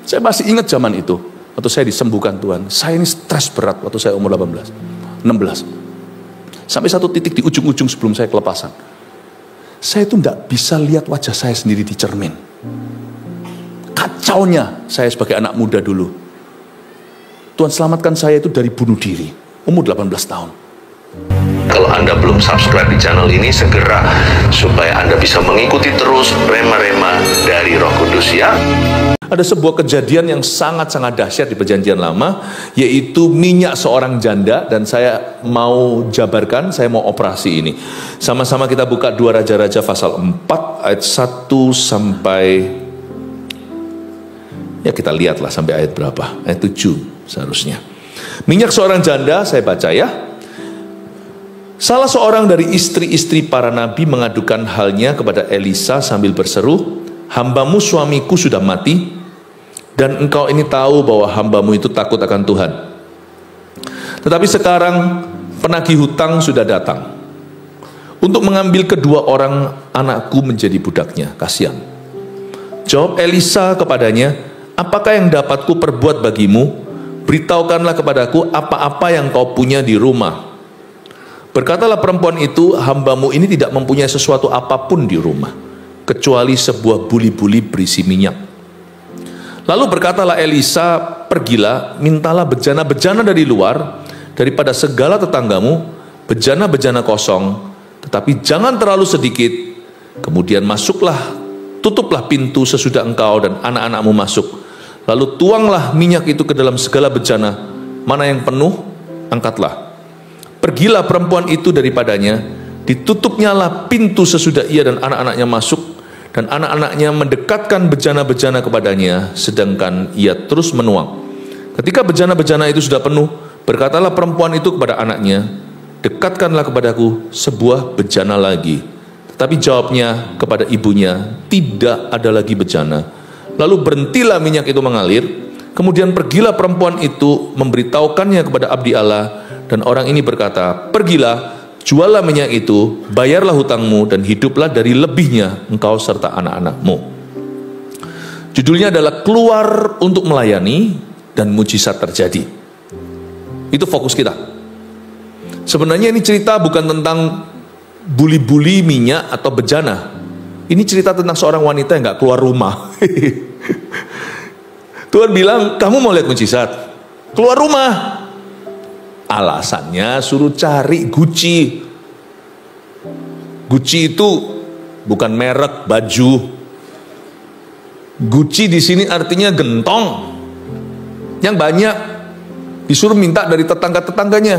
Saya masih ingat zaman itu, waktu saya disembuhkan Tuhan. Saya ini stres berat waktu saya umur 18, 16. Sampai satu titik di ujung-ujung sebelum saya kelepasan. Saya itu tidak bisa lihat wajah saya sendiri di cermin. Kacaunya saya sebagai anak muda dulu. Tuhan selamatkan saya itu dari bunuh diri, umur 18 tahun. Kalau Anda belum subscribe di channel ini, segera, supaya Anda bisa mengikuti terus rema-rema dari Roh Kudus ya. Ada sebuah kejadian yang sangat-sangat dahsyat di Perjanjian Lama, yaitu minyak seorang janda, dan saya mau jabarkan, saya mau operasi ini. Sama-sama kita buka 2 Raja-Raja pasal 4 ayat 1 sampai, ya kita lihatlah sampai ayat berapa, ayat 7 seharusnya. Minyak seorang janda, saya baca ya. Salah seorang dari istri-istri para nabi mengadukan halnya kepada Elisa sambil berseru, "Hambamu suamiku sudah mati, dan engkau ini tahu bahwa hambamu itu takut akan Tuhan. Tetapi sekarang penagih hutang sudah datang untuk mengambil kedua orang anakku menjadi budaknya." Kasihan. Jawab Elisa kepadanya, "Apakah yang dapat ku perbuat bagimu? Beritahukanlah kepadaku apa-apa yang kau punya di rumah." Berkatalah perempuan itu, "Hambamu ini tidak mempunyai sesuatu apapun di rumah, kecuali sebuah buli-buli berisi minyak." Lalu berkatalah Elisa, "Pergilah, mintalah bejana-bejana dari luar, daripada segala tetanggamu, bejana-bejana kosong, tetapi jangan terlalu sedikit. Kemudian masuklah, tutuplah pintu sesudah engkau dan anak-anakmu masuk. Lalu tuanglah minyak itu ke dalam segala bejana, mana yang penuh, angkatlah. Pergilah perempuan itu daripadanya, ditutupnyalah pintu sesudah ia dan anak-anaknya masuk, dan anak-anaknya mendekatkan bejana-bejana kepadanya, sedangkan ia terus menuang. Ketika bejana-bejana itu sudah penuh, berkatalah perempuan itu kepada anaknya, 'Dekatkanlah kepadaku sebuah bejana lagi.' Tetapi jawabnya kepada ibunya, 'Tidak ada lagi bejana.' Lalu berhentilah minyak itu mengalir. Kemudian pergilah perempuan itu memberitahukannya kepada abdi Allah, dan orang ini berkata, 'Pergilah, jualah minyak itu, bayarlah hutangmu, dan hiduplah dari lebihnya engkau serta anak-anakmu.'" Judulnya adalah keluar untuk melayani dan mujizat terjadi. Itu fokus kita. Sebenarnya ini cerita bukan tentang buli-buli minyak atau bejana. Ini cerita tentang seorang wanita yang gak keluar rumah. Tuhan bilang, "Kamu mau lihat mujizat? Keluar rumah." Alasannya suruh cari Gucci. Gucci itu bukan merek baju. Gucci di sini artinya gentong yang banyak. Disuruh minta dari tetangga-tetangganya.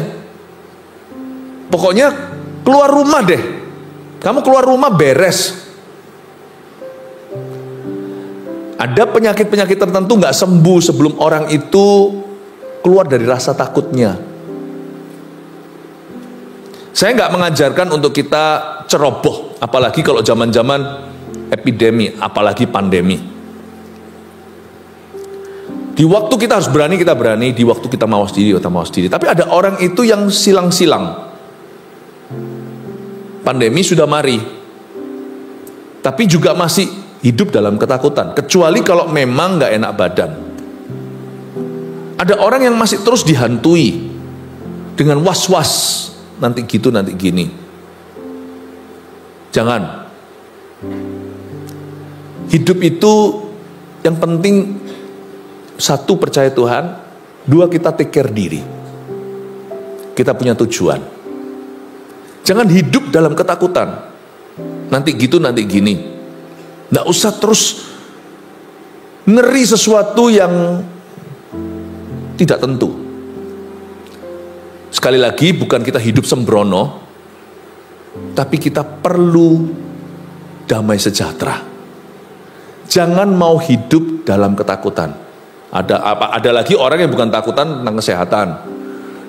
Pokoknya keluar rumah deh. Kamu keluar rumah beres. Ada penyakit-penyakit tertentu nggak sembuh sebelum orang itu keluar dari rasa takutnya. Saya nggak mengajarkan untuk kita ceroboh, apalagi kalau zaman-zaman epidemi, apalagi pandemi. Di waktu kita harus berani, kita berani. Di waktu kita mawas diri, kita mawas diri. Tapi ada orang itu yang silang-silang. Pandemi sudah mari, tapi juga masih hidup dalam ketakutan. Kecuali kalau memang nggak enak badan. Ada orang yang masih terus dihantui dengan was-was. Nanti gitu, nanti gini. Jangan. Hidup itu yang penting, 1, percaya Tuhan. 2, kita take care diri. Kita punya tujuan. Jangan hidup dalam ketakutan. Nanti gitu, nanti gini. Nggak usah terus ngeri sesuatu yang tidak tentu. Sekali lagi, bukan kita hidup sembrono, tapi kita perlu damai sejahtera. Jangan mau hidup dalam ketakutan. Ada lagi orang yang bukan takutan tentang kesehatan.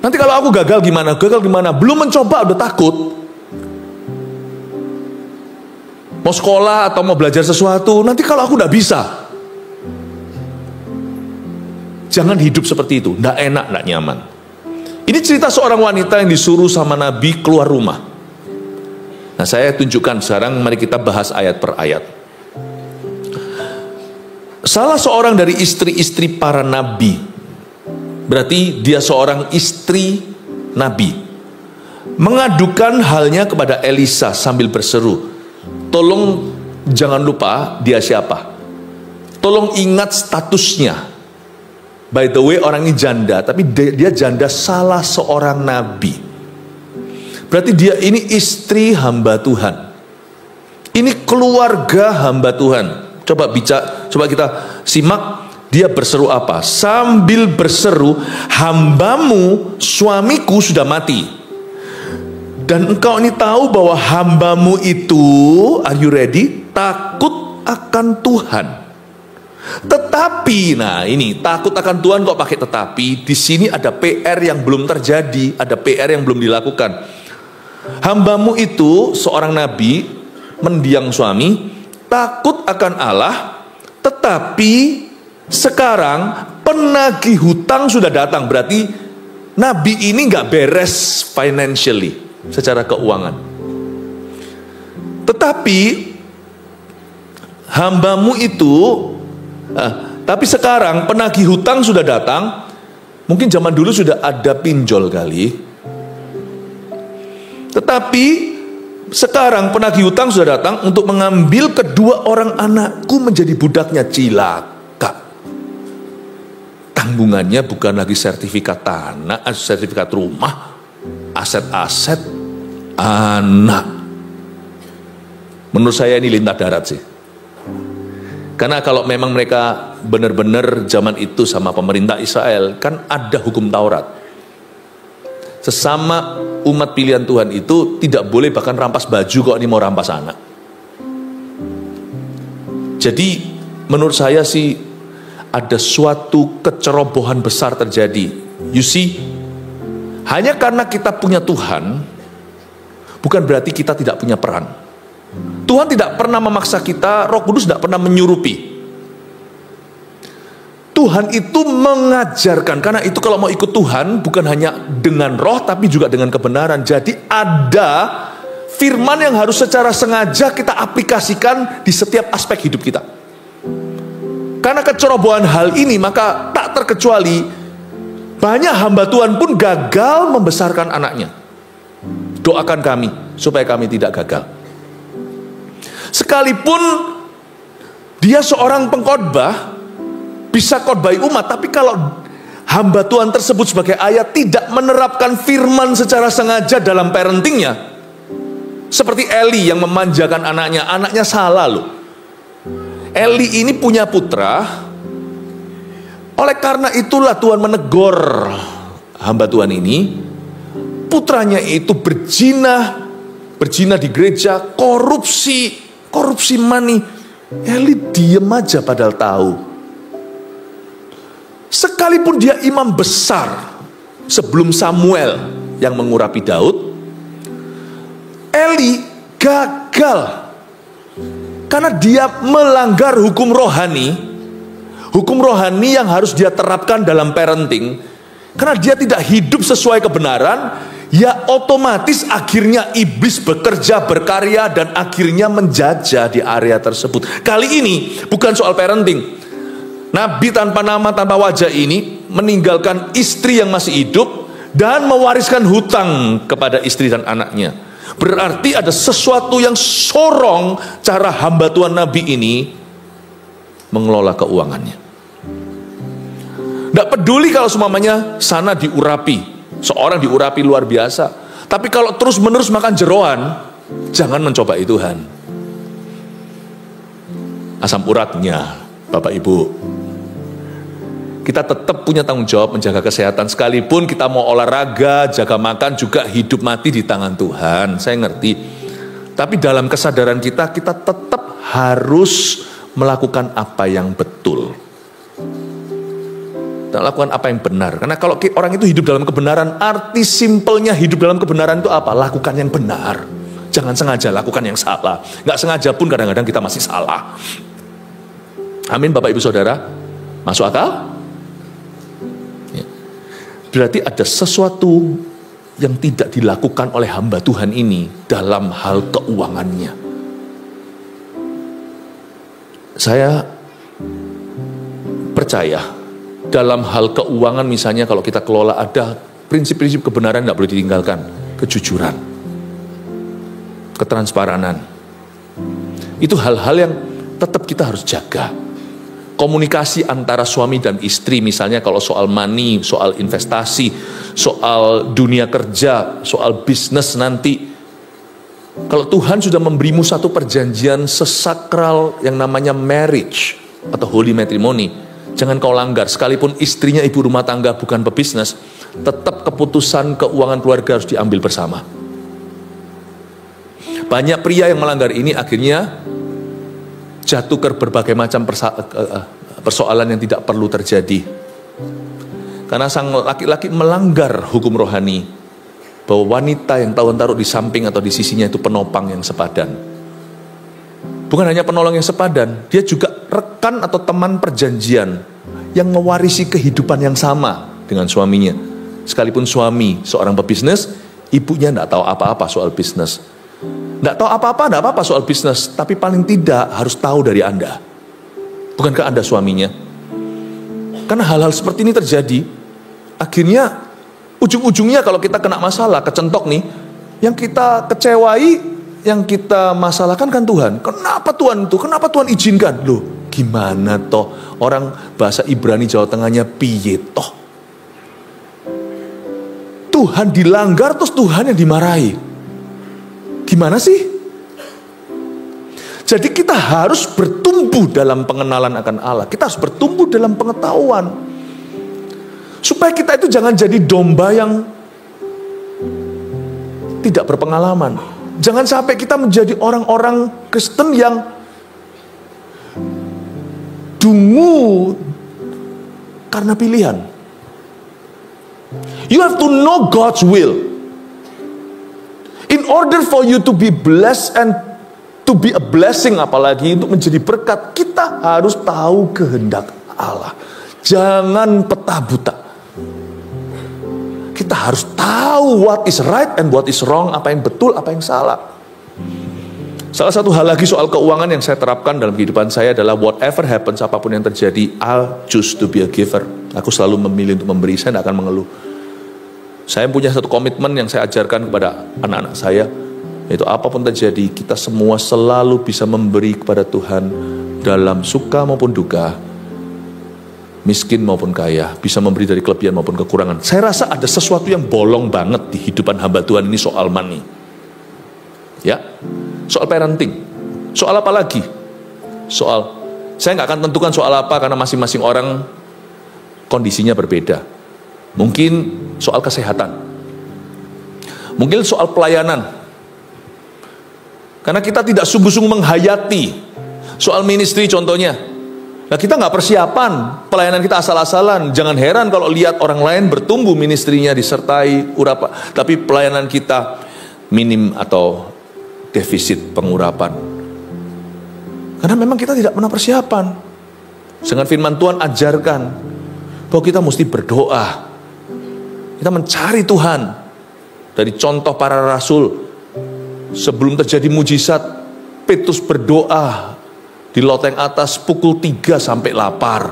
Nanti kalau aku gagal gimana? Gagal gimana? Belum mencoba udah takut. Mau sekolah atau mau belajar sesuatu, nanti kalau aku udah bisa. Jangan hidup seperti itu. Nggak enak, nggak nyaman. Ini cerita seorang wanita yang disuruh sama Nabi keluar rumah. Nah, saya tunjukkan sekarang, mari kita bahas ayat per ayat. salah seorang dari istri-istri para nabi, berarti dia seorang istri nabi, mengadukan halnya kepada Elisa sambil berseru, tolong jangan lupa dia siapa. Tolong ingat statusnya. By the way, orang ini janda, tapi dia janda salah seorang nabi. Berarti dia ini istri hamba Tuhan. Ini keluarga hamba Tuhan. Coba kita simak dia berseru apa. Sambil berseru, hambamu, suamiku sudah mati. Dan engkau ini tahu bahwa hambamu itu, are you ready? Takut akan Tuhan. Tetapi, nah ini takut akan Tuhan kok pakai tetapi. Di sini ada PR yang belum terjadi, ada PR yang belum dilakukan. Hambamu itu seorang nabi, mendiang suami, takut akan Allah, tetapi sekarang penagih hutang sudah datang. Berarti nabi ini nggak beres financially, secara keuangan. Tetapi hambamu itu, tapi sekarang penagih hutang sudah datang. Mungkin zaman dulu sudah ada pinjol kali. Tetapi sekarang penagih hutang sudah datang untuk mengambil kedua orang anakku menjadi budaknya. Cilaka. Tanggungannya bukan lagi sertifikat tanah, sertifikat rumah, aset-aset anak. Menurut saya ini lintah darat sih. Karena kalau memang mereka benar-benar zaman itu sama pemerintah Israel, kan ada hukum Taurat. Sesama umat pilihan Tuhan itu tidak boleh bahkan rampas baju kok ini mau rampas anak. Jadi menurut saya sih ada suatu kecerobohan besar terjadi. You see, hanya karena kita punya Tuhan, bukan berarti kita tidak punya peran. Tuhan tidak pernah memaksa kita, Roh Kudus tidak pernah menyurupi. Tuhan itu mengajarkan, karena itu kalau mau ikut Tuhan bukan hanya dengan roh tapi juga dengan kebenaran. Jadi ada firman yang harus secara sengaja kita aplikasikan di setiap aspek hidup kita. Karena kecerobohan hal ini, maka tak terkecuali banyak hamba Tuhan pun gagal membesarkan anaknya. Doakan kami supaya kami tidak gagal. Sekalipun dia seorang pengkhotbah, bisa khotbahi umat, tapi kalau hamba Tuhan tersebut sebagai ayah tidak menerapkan firman secara sengaja dalam parentingnya, seperti Eli yang memanjakan anaknya, anaknya salah loh. Eli ini punya putra, oleh karena itulah Tuhan menegur hamba Tuhan ini. Putranya itu berzina di gereja, korupsi money. Eli diem aja padahal tahu. Sekalipun dia imam besar sebelum Samuel yang mengurapi Daud, Eli gagal karena dia melanggar hukum rohani yang harus dia terapkan dalam parenting. Karena dia tidak hidup sesuai kebenaran, ya otomatis akhirnya iblis bekerja, berkarya, dan akhirnya menjajah di area tersebut. Kali ini bukan soal parenting. Nabi tanpa nama, tanpa wajah ini meninggalkan istri yang masih hidup dan mewariskan hutang kepada istri dan anaknya. Berarti ada sesuatu yang sorong cara hamba Tuhan Nabi ini mengelola keuangannya. Tidak peduli kalau semuanya sana diurapi, seorang diurapi luar biasa. Tapi kalau terus menerus makan jeroan, jangan mencoba Tuhan. Asam uratnya, Bapak Ibu, kita tetap punya tanggung jawab menjaga kesehatan. Sekalipun kita mau olahraga, jaga makan, juga hidup mati di tangan Tuhan. Saya ngerti. Tapi dalam kesadaran kita tetap harus melakukan apa yang betul. Lakukan apa yang benar. Karena kalau orang itu hidup dalam kebenaran, arti simpelnya hidup dalam kebenaran itu apa? Lakukan yang benar. Jangan sengaja lakukan yang salah. Nggak sengaja pun kadang-kadang kita masih salah. Amin Bapak Ibu Saudara. Masuk akal? Ya. Berarti ada sesuatu yang tidak dilakukan oleh hamba Tuhan ini dalam hal keuangannya. Saya percaya dalam hal keuangan misalnya kalau kita kelola ada prinsip-prinsip kebenaran tidak boleh ditinggalkan. Kejujuran, ketransparanan. Itu hal-hal yang tetap kita harus jaga. Komunikasi antara suami dan istri misalnya kalau soal money, soal investasi, soal dunia kerja, soal bisnis nanti. Kalau Tuhan sudah memberimu satu perjanjian sesakral yang namanya marriage atau holy matrimony, jangan kau langgar. Sekalipun istrinya ibu rumah tangga bukan pebisnis, tetap keputusan keuangan keluarga harus diambil bersama. Banyak pria yang melanggar ini akhirnya jatuh ke berbagai macam persoalan yang tidak perlu terjadi. Karena sang laki-laki melanggar hukum rohani, bahwa wanita yang Tuhan taruh di samping atau di sisinya itu penopang yang sepadan. Bukan hanya penolong yang sepadan, dia juga rekan atau teman perjanjian yang mewarisi kehidupan yang sama dengan suaminya. Sekalipun suami seorang pebisnis, ibunya tidak tahu apa-apa soal bisnis. Tidak tahu apa-apa soal bisnis, tapi paling tidak harus tahu dari Anda. Bukankah Anda suaminya? Karena hal-hal seperti ini terjadi, akhirnya ujung-ujungnya kalau kita kena masalah, kecentok nih, yang kita kecewai, yang kita masalahkan kan Tuhan. Kenapa Tuhan itu? Kenapa Tuhan izinkan? Loh, gimana toh? Orang bahasa Ibrani Jawa Tengahnya piye toh? Tuhan dilanggar terus Tuhan yang dimarahi. Gimana sih? Jadi kita harus bertumbuh dalam pengenalan akan Allah. Kita harus bertumbuh dalam pengetahuan. Supaya kita itu jangan jadi domba yang tidak berpengalaman. Jangan sampai kita menjadi orang-orang Kristen yang dungu karena pilihan. You have to know God's will. In order for you to be blessed and to be a blessing, apalagi untuk menjadi berkat, kita harus tahu kehendak Allah. Jangan peta buta. Kita harus tahu what is right and what is wrong, apa yang betul, apa yang salah. Salah satu hal lagi soal keuangan yang saya terapkan dalam kehidupan saya adalah whatever happens, apapun yang terjadi, I'll choose to be a giver. Aku selalu memilih untuk memberi, saya tidak akan mengeluh. Saya punya satu komitmen yang saya ajarkan kepada anak-anak saya, yaitu apapun terjadi, kita semua selalu bisa memberi kepada Tuhan dalam suka maupun duka, miskin maupun kaya, bisa memberi dari kelebihan maupun kekurangan. Saya rasa ada sesuatu yang bolong banget di hidupan hamba Tuhan ini soal money. Ya, soal parenting. Soal apa lagi? Saya nggak akan tentukan soal apa karena masing-masing orang kondisinya berbeda. Mungkin soal kesehatan, mungkin soal pelayanan, karena kita tidak sungguh-sungguh menghayati soal ministry contohnya. Nah, kita nggak persiapan, pelayanan kita asal-asalan. Jangan heran kalau lihat orang lain bertumbuh ministrinya disertai urapan, tapi pelayanan kita minim atau defisit pengurapan. Karena memang kita tidak pernah persiapan. Dengan firman Tuhan ajarkan bahwa kita mesti berdoa. Kita mencari Tuhan. Dari contoh para rasul, sebelum terjadi mujizat, Petrus berdoa di loteng atas pukul 3 sampai lapar.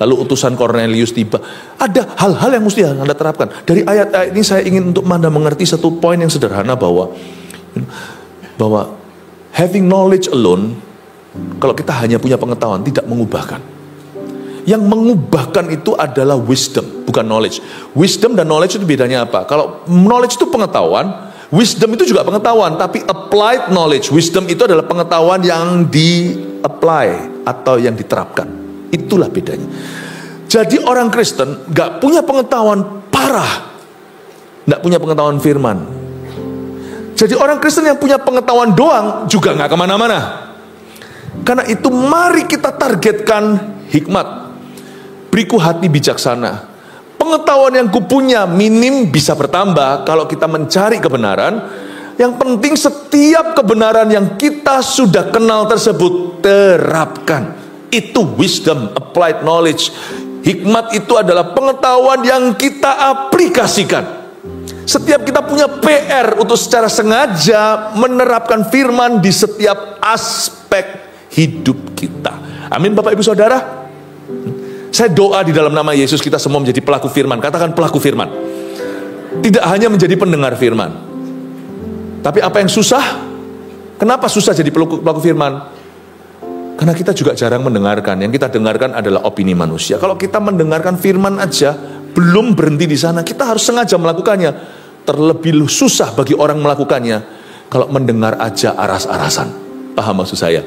Lalu utusan Cornelius tiba. Ada hal-hal yang mesti Anda terapkan. Dari ayat-ayat ini saya ingin untuk Anda mengerti satu poin yang sederhana bahwa having knowledge alone, kalau kita hanya punya pengetahuan, tidak mengubahkan. Yang mengubahkan itu adalah wisdom, bukan knowledge. Wisdom dan knowledge itu bedanya apa? Kalau knowledge itu pengetahuan, wisdom itu juga pengetahuan, tapi applied knowledge, wisdom itu adalah pengetahuan yang di-apply atau yang diterapkan. Itulah bedanya. Jadi orang Kristen gak punya pengetahuan parah, gak punya pengetahuan firman. Jadi orang Kristen yang punya pengetahuan doang juga gak kemana-mana. Karena itu mari kita targetkan hikmat. Beriku hati bijaksana. Pengetahuan yang kupunya minim bisa bertambah kalau kita mencari kebenaran. Yang penting setiap kebenaran yang kita sudah kenal tersebut terapkan. Itu wisdom, applied knowledge. Hikmat itu adalah pengetahuan yang kita aplikasikan. Setiap kita punya PR untuk secara sengaja menerapkan firman di setiap aspek hidup kita. Amin Bapak Ibu Saudara. Saya doa di dalam nama Yesus kita semua menjadi pelaku firman. Katakan pelaku firman. Tidak hanya menjadi pendengar firman. Tapi apa yang susah? Kenapa susah jadi pelaku firman? Karena kita juga jarang mendengarkan. Yang kita dengarkan adalah opini manusia. Kalau kita mendengarkan firman aja, belum berhenti di sana, kita harus sengaja melakukannya. Terlebih susah bagi orang melakukannya kalau mendengar aja aras-arasan. Paham maksud saya?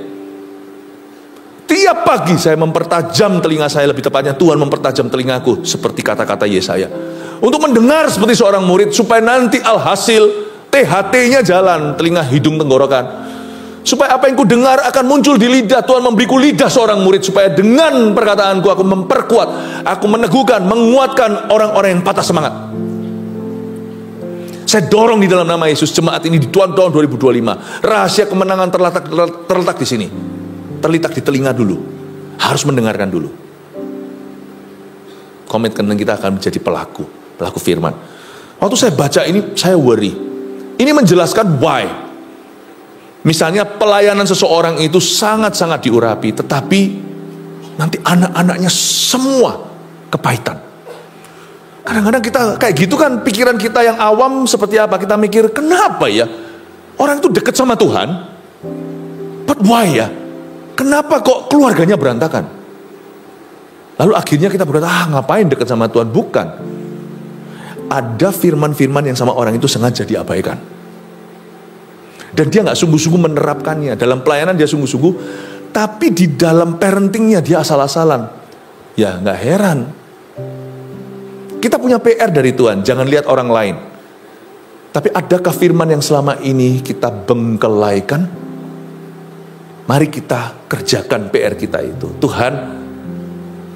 Tiap pagi saya mempertajam telinga saya, lebih tepatnya Tuhan mempertajam telingaku, seperti kata-kata Yesaya, untuk mendengar seperti seorang murid, supaya nanti alhasil THT-nya jalan, telinga, hidung, tenggorokan. Supaya apa yang ku dengar akan muncul di lidah. Tuhan memberiku lidah seorang murid, supaya dengan perkataanku aku memperkuat, aku meneguhkan, menguatkan orang-orang yang patah semangat. Saya dorong di dalam nama Yesus jemaat ini di tahun 2025. Rahasia kemenangan terletak di sini. Terletak di telinga dulu. Harus mendengarkan dulu. Komitmen kita akan menjadi pelaku firman. Waktu saya baca ini, saya worry. Ini menjelaskan why. Misalnya pelayanan seseorang itu sangat-sangat diurapi, tetapi nanti anak-anaknya semua kepahitan. Kadang-kadang kita kayak gitu kan, pikiran kita yang awam seperti apa? Kita mikir, kenapa ya orang itu dekat sama Tuhan, but why ya? Kenapa kok keluarganya berantakan? Lalu akhirnya kita berkata, ngapain dekat sama Tuhan? Bukan. Ada firman-firman yang sama orang itu sengaja diabaikan. Dan dia nggak sungguh-sungguh menerapkannya. Dalam pelayanan dia sungguh-sungguh, tapi di dalam parentingnya dia asal-asalan. Ya nggak heran. Kita punya PR dari Tuhan, jangan lihat orang lain. Tapi adakah firman yang selama ini kita bengkelaikan? Mari kita kerjakan PR kita itu. Tuhan,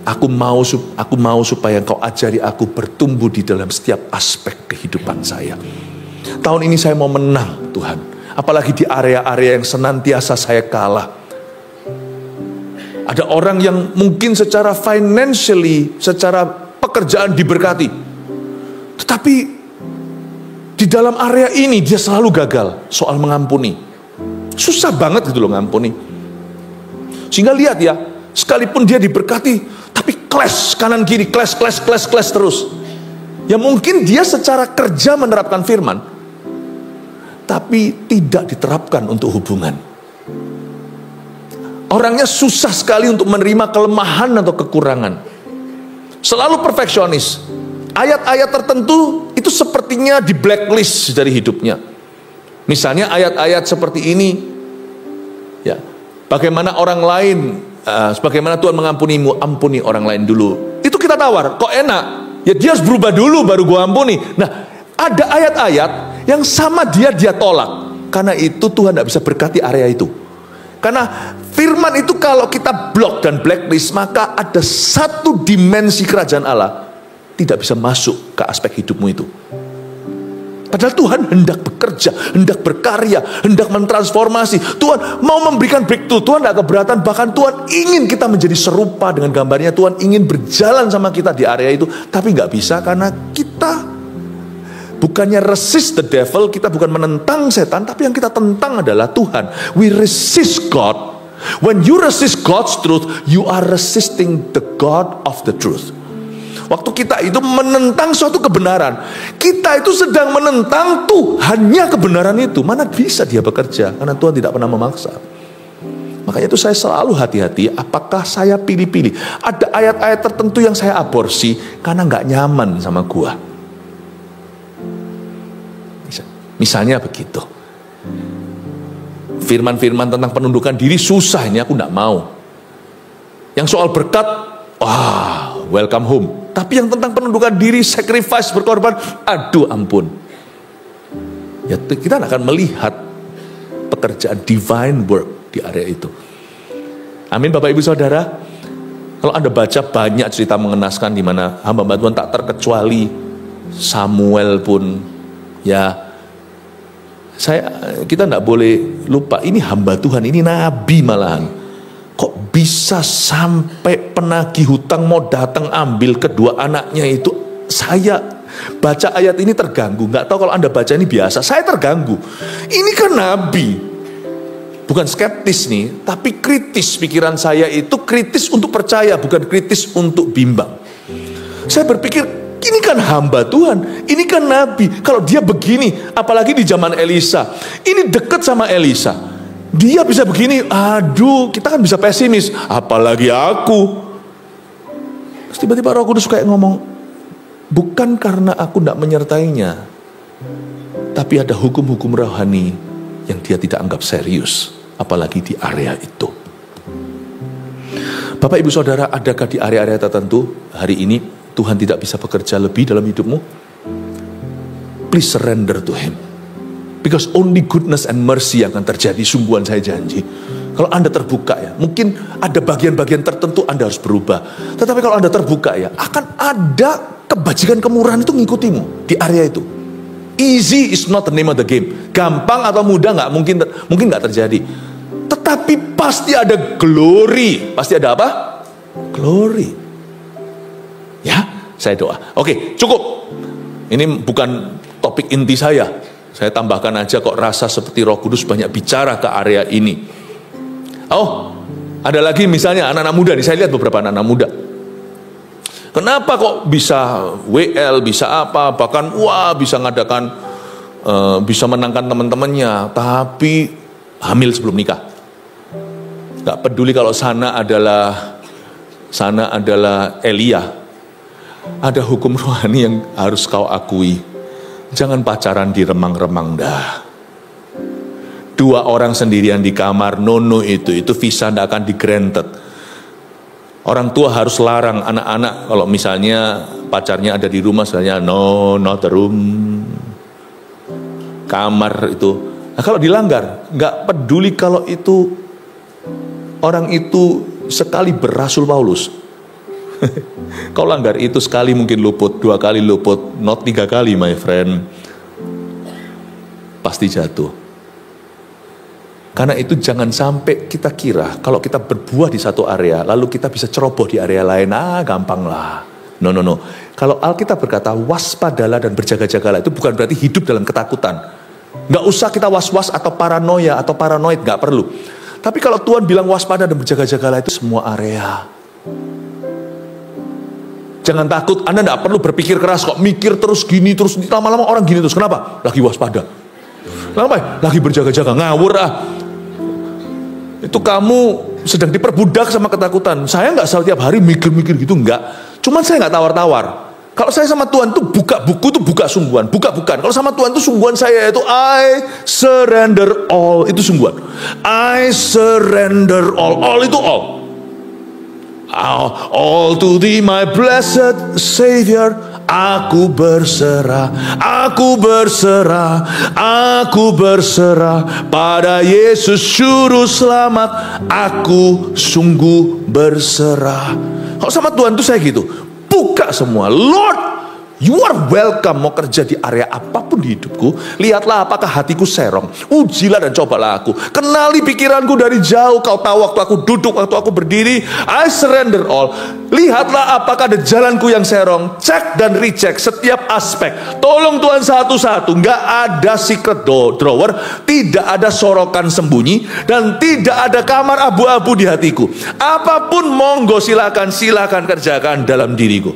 aku mau supaya Engkau ajari aku bertumbuh di dalam setiap aspek kehidupan saya. Tahun ini saya mau menang, Tuhan. Apalagi di area-area yang senantiasa saya kalah. Ada orang yang mungkin secara financially, secara pekerjaan diberkati, tetapi di dalam area ini dia selalu gagal soal mengampuni. Susah banget gitu loh ngampuni. Sehingga lihat ya, sekalipun dia diberkati, tapi clash kanan kiri, clash terus. Ya mungkin dia secara kerja menerapkan firman, tapi tidak diterapkan untuk hubungan. Orangnya susah sekali untuk menerima kelemahan atau kekurangan. Selalu perfeksionis. Ayat-ayat tertentu itu sepertinya di blacklist dari hidupnya. Misalnya ayat-ayat seperti ini, ya, bagaimana orang lain, sebagaimana Tuhan mengampunimu, ampuni orang lain dulu. Itu kita tawar, kok enak? Ya dia harus berubah dulu baru gua ampuni. Nah, ada ayat-ayat yang sama dia tolak. Karena itu Tuhan tidak bisa berkati area itu. Karena firman itu kalau kita blok dan blacklist, maka ada satu dimensi kerajaan Allah tidak bisa masuk ke aspek hidupmu itu. Padahal Tuhan hendak bekerja, hendak berkarya, hendak mentransformasi. Tuhan mau memberikan breakthrough. Tuhan tidak keberatan, bahkan Tuhan ingin kita menjadi serupa dengan gambarnya. Tuhan ingin berjalan sama kita di area itu, tapi nggak bisa karena kita bukannya resist the devil, kita bukan menentang setan, tapi yang kita tentang adalah Tuhan. We resist God. When you resist God's truth, you are resisting the God of the truth. Waktu kita itu menentang suatu kebenaran, kita itu sedang menentang Tuhannya kebenaran itu. Mana bisa dia bekerja? Karena Tuhan tidak pernah memaksa. Makanya itu saya selalu hati-hati, apakah saya pilih-pilih. Ada ayat-ayat tertentu yang saya aborsi karena nggak nyaman sama gua. Misalnya begitu. Firman-firman tentang penundukan diri susah, ini aku tidak mau. Yang soal berkat, welcome home. Tapi yang tentang penundukan diri, sacrifice, berkorban, aduh ampun. Ya kita akan melihat pekerjaan divine work di area itu. Amin Bapak Ibu Saudara. Kalau Anda baca banyak cerita mengenaskan di mana hamba Tuhan tak terkecuali Samuel pun, ya kita tidak boleh lupa, ini hamba Tuhan, ini nabi malahan. Kok bisa sampai penagih hutang mau datang ambil kedua anaknya itu? Saya baca ayat ini terganggu. Nggak tahu kalau Anda baca ini biasa, saya terganggu. Ini kan nabi. bukan skeptis nih, tapi kritis. Pikiran saya itu kritis untuk percaya, bukan kritis untuk bimbang. Saya berpikir, ini kan hamba Tuhan, ini kan nabi. Kalau dia begini, apalagi di zaman Elisa, ini dekat sama Elisa, dia bisa begini, aduh, kita kan bisa pesimis, apalagi aku. Terus tiba-tiba Roh Kudus kayak ngomong, bukan karena aku tidak menyertainya, tapi ada hukum-hukum rohani yang dia tidak anggap serius, apalagi di area itu. Bapak Ibu Saudara, adakah di area-area tertentu hari ini Tuhan tidak bisa bekerja lebih dalam hidupmu? Please surrender to Him. Because only goodness and mercy yang akan terjadi, sungguhan saya janji. Kalau Anda terbuka ya, mungkin ada bagian-bagian tertentu Anda harus berubah. Tetapi kalau Anda terbuka ya, akan ada kebajikan kemurahan itu ngikutimu di area itu. Easy is not the name of the game. Gampang atau mudah nggak mungkin nggak terjadi. Tetapi pasti ada glory. Pasti ada apa? Glory. Ya, saya doa. Oke, cukup. Ini bukan topik inti saya. Saya tambahkan aja kok rasa seperti Roh Kudus banyak bicara ke area ini. Oh, ada lagi misalnya anak-anak muda nih. Saya lihat beberapa anak-anak muda. Kenapa kok bisa WL, bisa apa, bahkan wah bisa ngadakan, bisa menangkan teman-temannya, tapi hamil sebelum nikah. Gak peduli kalau sana adalah Elia. Ada hukum rohani yang harus kau akui. Jangan pacaran di remang-remang dah. 2 orang sendirian di kamar, no itu visa tidak akan di-granted. Orang tua harus larang anak-anak kalau misalnya pacarnya ada di rumah, misalnya no, not the room, kamar itu. Nah, kalau dilanggar, nggak peduli kalau itu orang itu sekali berasul Paulus. Kau langgar itu sekali mungkin luput, 2 kali luput, not 3 kali my friend, pasti jatuh. Karena itu jangan sampai kita kira kalau kita berbuah di satu area, lalu kita bisa ceroboh di area lain, gampang lah. No. Kalau Alkitab berkata waspadalah dan berjaga-jagalah, itu bukan berarti hidup dalam ketakutan. Nggak usah kita was-was atau paranoia atau paranoid, nggak perlu. Tapi kalau Tuhan bilang waspada dan berjaga-jagalah, itu semua area. Jangan takut, Anda nggak perlu berpikir keras kok, mikir terus gini, terus lama-lama orang gini terus. Kenapa? Lagi waspada. Kenapa? Lagi berjaga-jaga, ngawur Itu kamu sedang diperbudak sama ketakutan. Saya nggak setiap hari mikir-mikir gitu, nggak. Cuman saya nggak tawar-tawar. Kalau saya sama Tuhan tuh buka buku tuh buka sungguhan, bukan. Kalau sama Tuhan tuh sungguhan saya itu I surrender all, itu sungguhan. I surrender all itu all. All to thee my blessed Savior. Aku berserah pada Yesus Juru Selamat. Aku sungguh berserah. Kalau sama Tuhan tuh saya gitu, buka semua. Lord, you are welcome. Mau kerja di area apapun di hidupku, lihatlah apakah hatiku serong. Ujilah dan cobalah aku. Kenali pikiranku dari jauh. Kau tahu waktu aku duduk, waktu aku berdiri. I surrender all. Lihatlah apakah ada jalanku yang serong. Cek dan recheck setiap aspek. Tolong Tuhan satu-satu. Nggak ada secret drawer, tidak ada sorokan sembunyi, dan tidak ada kamar abu-abu di hatiku. Apapun monggo silakan kerjakan dalam diriku.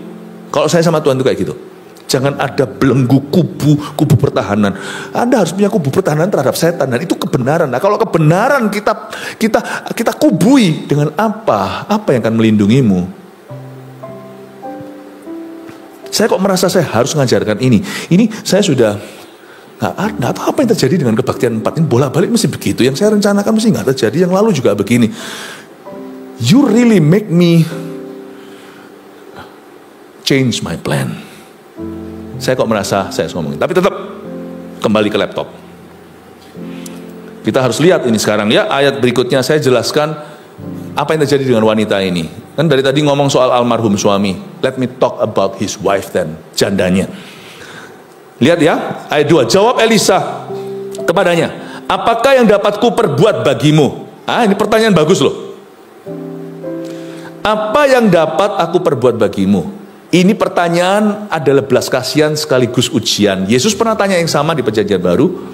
Kalau saya sama Tuhan itu kayak gitu. Jangan ada belenggu kubu pertahanan. Anda harus punya kubu pertahanan terhadap setan, dan itu kebenaran. Nah, kalau kebenaran kita kubui dengan apa yang akan melindungimu? Saya kok merasa saya harus mengajarkan ini. Ini saya sudah nggak tahu apa yang terjadi dengan kebaktian 4 ini, bolak-balik mesti begitu. Yang saya rencanakan mesti nggak terjadi. Yang lalu juga begini. You really make me change my plan. Saya kok merasa saya harus ngomongin. Tapi tetap kembali ke laptop. Kita harus lihat ini sekarang ya. Ayat berikutnya saya jelaskan apa yang terjadi dengan wanita ini. Kan dari tadi ngomong soal almarhum suami. Let me talk about his wife then, jandanya. Lihat ya, ayat 2. Jawab Elisa kepadanya, apakah yang dapat ku perbuat bagimu? Ini pertanyaan bagus loh. Apa yang dapat aku perbuat bagimu? Ini pertanyaan adalah belas kasihan sekaligus ujian. Yesus pernah tanya yang sama di Perjanjian Baru.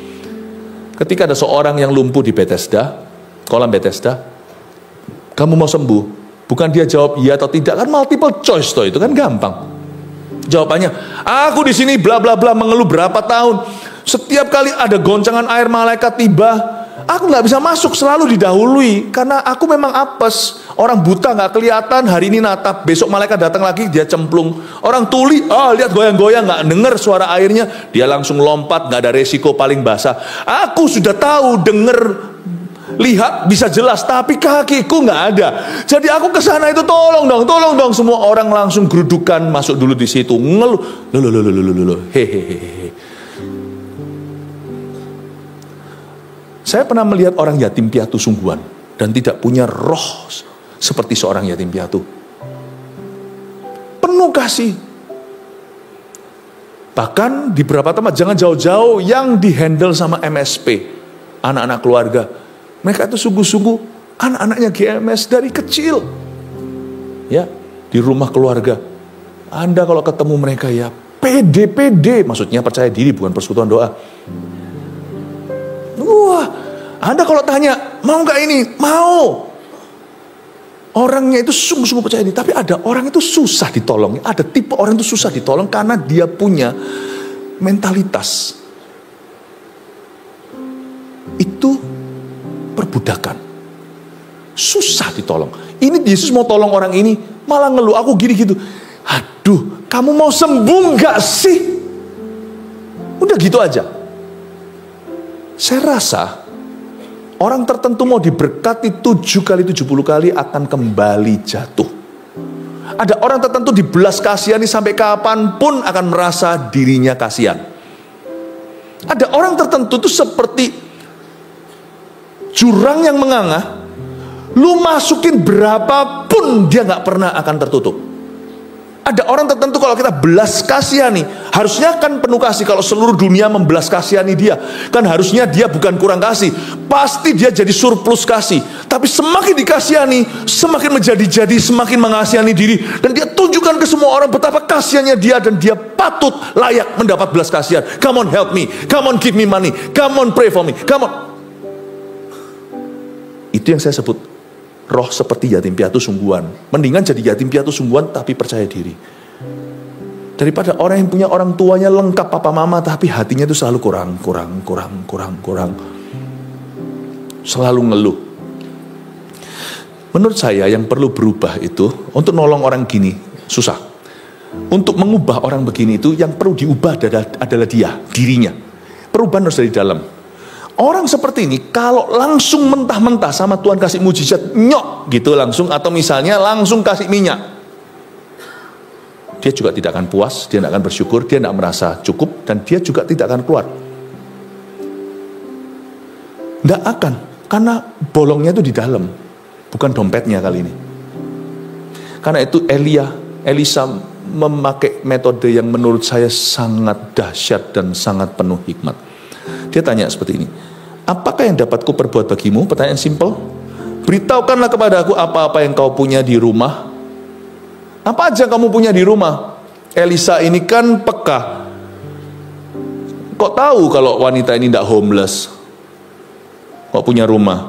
Ketika ada seorang yang lumpuh di Bethesda, kolam Bethesda, kamu mau sembuh? Bukan dia jawab iya atau tidak, kan multiple choice toh, itu kan gampang. Jawabannya, aku di sini bla bla bla mengeluh berapa tahun. Setiap kali ada goncangan air malaikat tiba, aku nggak bisa masuk, selalu didahului karena aku memang apes. Orang buta nggak kelihatan, hari ini natap, besok malaikat datang lagi dia cemplung. Orang tuli, lihat goyang-goyang, nggak dengar suara airnya, dia langsung lompat, nggak ada resiko, paling basah. Aku sudah tahu, denger, lihat bisa jelas, tapi kakiku nggak ada. Jadi aku ke sana itu, tolong dong. Semua orang langsung gerudukan masuk dulu di situ, ngeluh, loh, hehehe. Saya pernah melihat orang yatim piatu sungguhan dan tidak punya roh seperti seorang yatim piatu. Penuh kasih. Bahkan di beberapa tempat, jangan jauh-jauh, yang dihandle sama MSP, anak-anak keluarga. Mereka itu sungguh-sungguh anak-anaknya GMS dari kecil. Ya, di rumah keluarga. Anda kalau ketemu mereka ya pede, maksudnya percaya diri, bukan persekutuan doa. Wah, Anda kalau tanya, mau nggak ini? Mau. Orangnya itu sungguh-sungguh percaya diri. Tapi ada orang itu susah ditolong. Ada tipe orang itu susah ditolong karena dia punya mentalitas. Itu perbudakan. Susah ditolong. Ini Yesus mau tolong orang ini, malah ngeluh, aku gini gitu. Aduh, kamu mau sembuh nggak sih? Udah gitu aja. Saya rasa orang tertentu mau diberkati 7 kali 70 kali akan kembali jatuh. Ada orang tertentu dibelas kasihani sampai kapanpun akan merasa dirinya kasihan. Ada orang tertentu itu seperti jurang yang menganga, lu masukin berapapun dia nggak pernah akan tertutup. Ada orang tertentu kalau kita belas kasihani, harusnya kan penuh kasih. Kalau seluruh dunia membelas kasihani dia, kan harusnya dia bukan kurang kasih, pasti dia jadi surplus kasih. Tapi semakin dikasihani, semakin menjadi-jadi, semakin mengasihani diri, dan dia tunjukkan ke semua orang betapa kasihannya dia, dan dia patut layak mendapat belas kasihan. Come on, help me, come on, give me money, come on, pray for me, come on. Itu yang saya sebut roh seperti yatim piatu sungguhan. Mendingan jadi yatim piatu sungguhan tapi percaya diri, daripada orang yang punya orang tuanya lengkap papa mama tapi hatinya itu selalu kurang, selalu ngeluh. Menurut saya yang perlu berubah itu, untuk nolong orang gini susah. Untuk mengubah orang begini itu, yang perlu diubah adalah dirinya. Perubahan harus dari dalam. Orang seperti ini kalau langsung mentah-mentah sama Tuhan kasih mujizat, nyok gitu langsung, atau misalnya langsung kasih minyak, dia juga tidak akan puas, dia tidak akan bersyukur, dia tidak merasa cukup, dan dia juga tidak akan keluar. Tidak akan, karena bolongnya itu di dalam, bukan dompetnya kali ini. Karena itu Elisa memakai metode yang menurut saya sangat dahsyat dan sangat penuh hikmat. Dia tanya seperti ini, apakah yang dapat kuperbuat bagimu? Pertanyaan simpel. Beritahukanlah kepada aku apa-apa yang kau punya di rumah. Apa aja kamu punya di rumah? Elisa ini kan peka. Kok tahu kalau wanita ini tidak homeless? Kok punya rumah?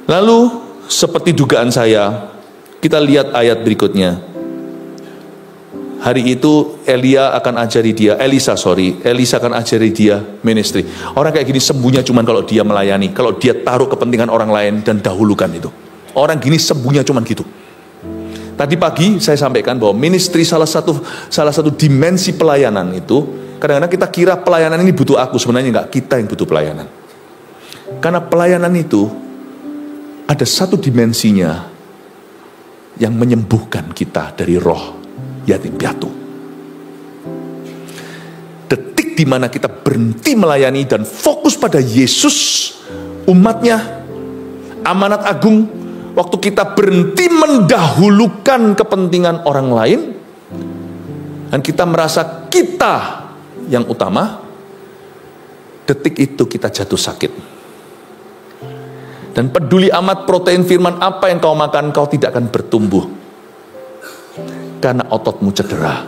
Lalu seperti dugaan saya, kita lihat ayat berikutnya. Hari itu Elisa akan ajari dia ministry. Orang kayak gini sembuhnya cuma kalau dia melayani, kalau dia taruh kepentingan orang lain dan dahulukan itu. Orang gini sembuhnya cuma gitu. Tadi pagi saya sampaikan bahwa ministry salah satu dimensi pelayanan itu, kadang-kadang kita kira pelayanan ini butuh aku, sebenarnya enggak, kita yang butuh pelayanan. Karena pelayanan itu ada satu dimensinya yang menyembuhkan kita dari roh yatim piatu. Detik di mana kita berhenti melayani dan fokus pada Yesus, umatnya, amanat agung, waktu kita berhenti mendahulukan kepentingan orang lain, dan kita merasa kita yang utama, detik itu kita jatuh sakit. Dan peduli amat protein firman apa yang kau makan, kau tidak akan bertumbuh. Karena ototmu cedera.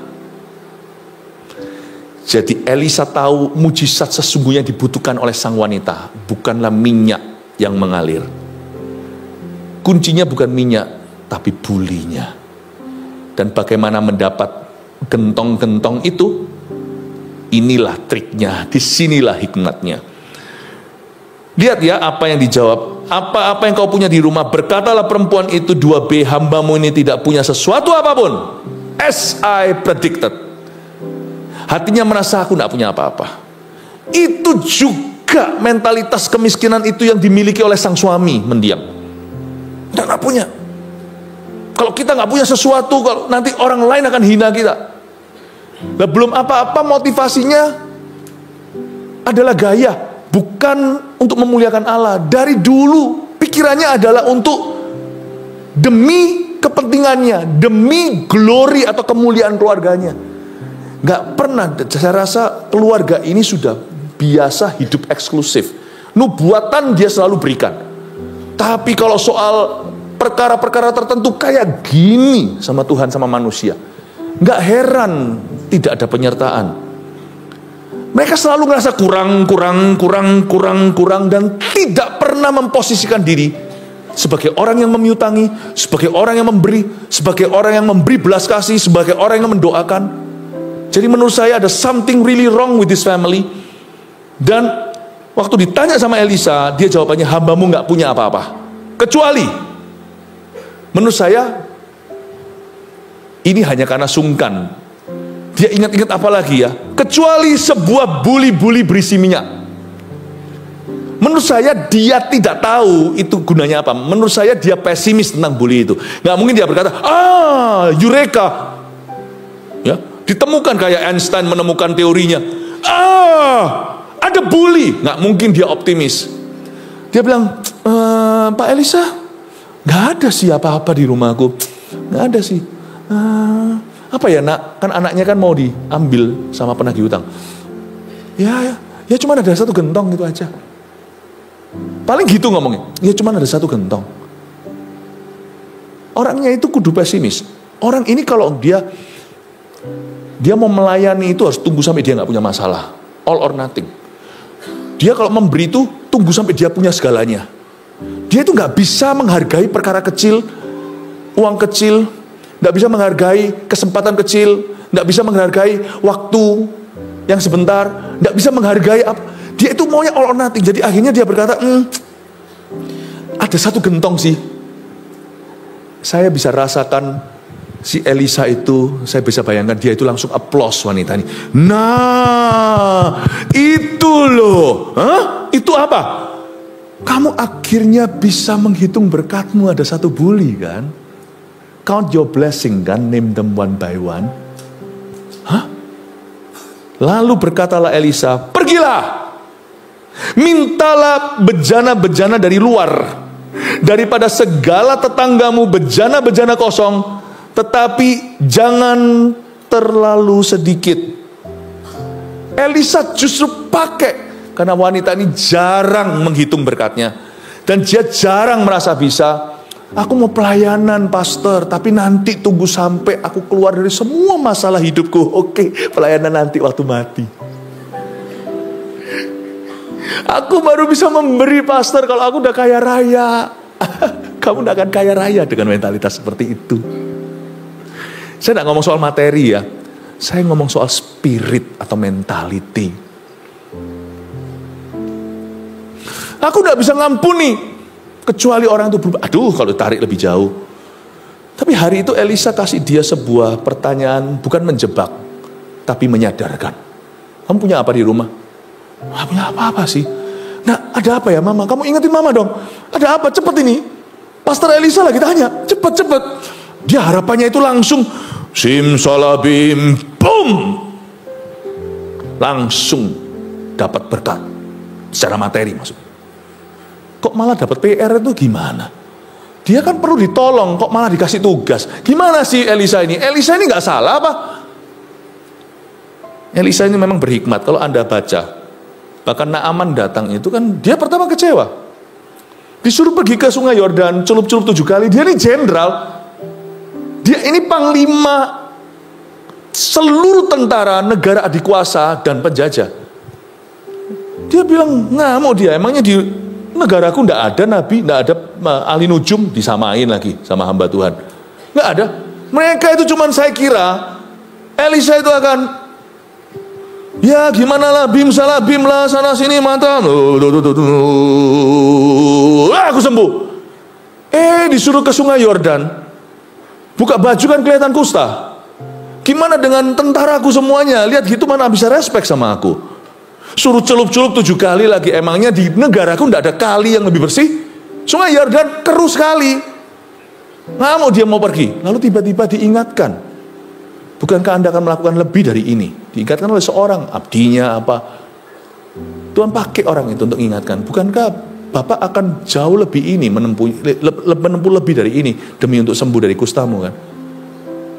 Jadi Elisa tahu mujizat sesungguhnya dibutuhkan oleh sang wanita, bukanlah minyak yang mengalir. Kuncinya bukan minyak, tapi bulinya. Dan bagaimana mendapat gentong-gentong itu, inilah triknya, disinilah hikmatnya. Lihat ya apa yang dijawab. Apa yang kau punya di rumah? Berkatalah perempuan itu, 2B, hambamu ini tidak punya sesuatu apapun, as I predicted. Hatinya merasa aku tidak punya apa-apa. Itu juga mentalitas kemiskinan itu yang dimiliki oleh sang suami mendiang. Tidak punya. Kalau kita nggak punya sesuatu, kalau nanti orang lain akan hina kita. Nah, belum apa-apa motivasinya adalah gaya, bukan untuk memuliakan Allah. Dari dulu pikirannya adalah untuk demi kepentingannya, demi glory atau kemuliaan keluarganya. Nggak pernah, saya rasa keluarga ini sudah biasa hidup eksklusif. Nubuatan dia selalu berikan. Tapi kalau soal perkara-perkara tertentu kayak gini sama Tuhan sama manusia, nggak heran tidak ada penyertaan. Mereka selalu merasa kurang dan tidak pernah memposisikan diri sebagai orang yang memiutangi, sebagai orang yang memberi, sebagai orang yang memberi belas kasih, sebagai orang yang mendoakan. Jadi menurut saya ada something really wrong with this family. Dan waktu ditanya sama Elisa, dia jawabannya, hambamu nggak punya apa-apa, kecuali, menurut saya ini hanya karena sungkan. Dia ingat-ingat apa lagi ya? Kecuali sebuah buli-buli berisi minyak. Menurut saya dia tidak tahu itu gunanya apa. Menurut saya dia pesimis tentang buli itu. Nggak mungkin dia berkata, Eureka, ya, ditemukan kayak Einstein menemukan teorinya. Ada buli. Nggak mungkin dia optimis. Dia bilang, Pak Elisa, nggak ada sih apa-apa di rumahku. Nggak ada sih. Apa ya nak? Kan anaknya kan mau diambil sama penagih utang. Ya cuma ada satu gentong gitu aja. Paling gitu ngomongnya. Ya cuma ada satu gentong. Orangnya itu kudu pesimis. Orang ini kalau dia mau melayani itu harus tunggu sampai dia nggak punya masalah. All or nothing. Dia kalau memberi itu tunggu sampai dia punya segalanya. Dia itu nggak bisa menghargai perkara kecil, uang kecil, nggak bisa menghargai kesempatan kecil, nggak bisa menghargai waktu yang sebentar, nggak bisa menghargai apa. Dia itu maunya all or nothing. Jadi akhirnya dia berkata, ada satu gentong sih. Saya bisa rasakan si Elisa itu, saya bisa bayangkan dia itu langsung applause wanita ini. Nah, itu loh. Itu apa? Kamu akhirnya bisa menghitung berkatmu, ada satu buli kan? Count your blessing kan, name them one by one. Lalu berkatalah Elisa, pergilah, mintalah bejana-bejana dari luar, daripada segala tetanggamu bejana-bejana kosong, tetapi jangan terlalu sedikit. Elisa justru pakai, karena wanita ini jarang menghitung berkatnya, dan dia jarang merasa bisa. Aku mau pelayanan pastor, tapi nanti tunggu sampai aku keluar dari semua masalah hidupku. Oke, pelayanan nanti waktu mati. Aku baru bisa memberi pastor kalau aku udah kaya raya. Kamu udah akan kaya raya dengan mentalitas seperti itu. Saya tidak ngomong soal materi ya, saya ngomong soal spirit atau mentality. Aku tidak bisa ngampuni kecuali orang itu berubah. Aduh, kalau tarik lebih jauh. Tapi hari itu Elisa kasih dia sebuah pertanyaan, bukan menjebak, tapi menyadarkan. Kamu punya apa di rumah? Nggak punya apa-apa sih. Nah, ada apa ya mama? Kamu ingetin mama dong. Ada apa? Cepet ini. Pastor Elisa lagi tanya. Cepet. Dia harapannya itu langsung simsalabim, boom. Langsung dapat berkat. Secara materi maksudnya. Kok malah dapat PR itu gimana? Dia kan perlu ditolong, kok malah dikasih tugas. Gimana sih Elisa ini? Elisa ini gak salah apa? Elisa ini memang berhikmat. Kalau Anda baca, bahkan Naaman datang itu kan, dia pertama kecewa. Disuruh pergi ke sungai Yordan, celup-celup 7 kali. Dia ini jenderal. Dia ini panglima seluruh tentara negara adikuasa dan penjajah. Dia bilang ngamuk dia, emangnya negaraku nggak ada nabi, nggak ada ahli nujum, disamain lagi sama hamba Tuhan. Nggak ada. Mereka itu cuman, saya kira Elisa itu akan, ya gimana lah, bim lah, sana sini mata, aku sembuh. Disuruh ke sungai Yordan, buka baju kan kelihatan kusta. Gimana dengan tentaraku semuanya? Lihat gitu mana bisa respect sama aku. Suruh celup-celup 7 kali lagi. Emangnya di negaraku tidak ada kali yang lebih bersih? Sungai Yordan keruh sekali. Ngamuk dia mau pergi. Lalu tiba-tiba diingatkan, bukankah Anda akan melakukan lebih dari ini? Diingatkan oleh seorang abdinya apa. Tuhan pakai orang itu untuk mengingatkan, bukankah Bapak akan jauh lebih ini, menempuh lebih dari ini demi untuk sembuh dari kustamu kan?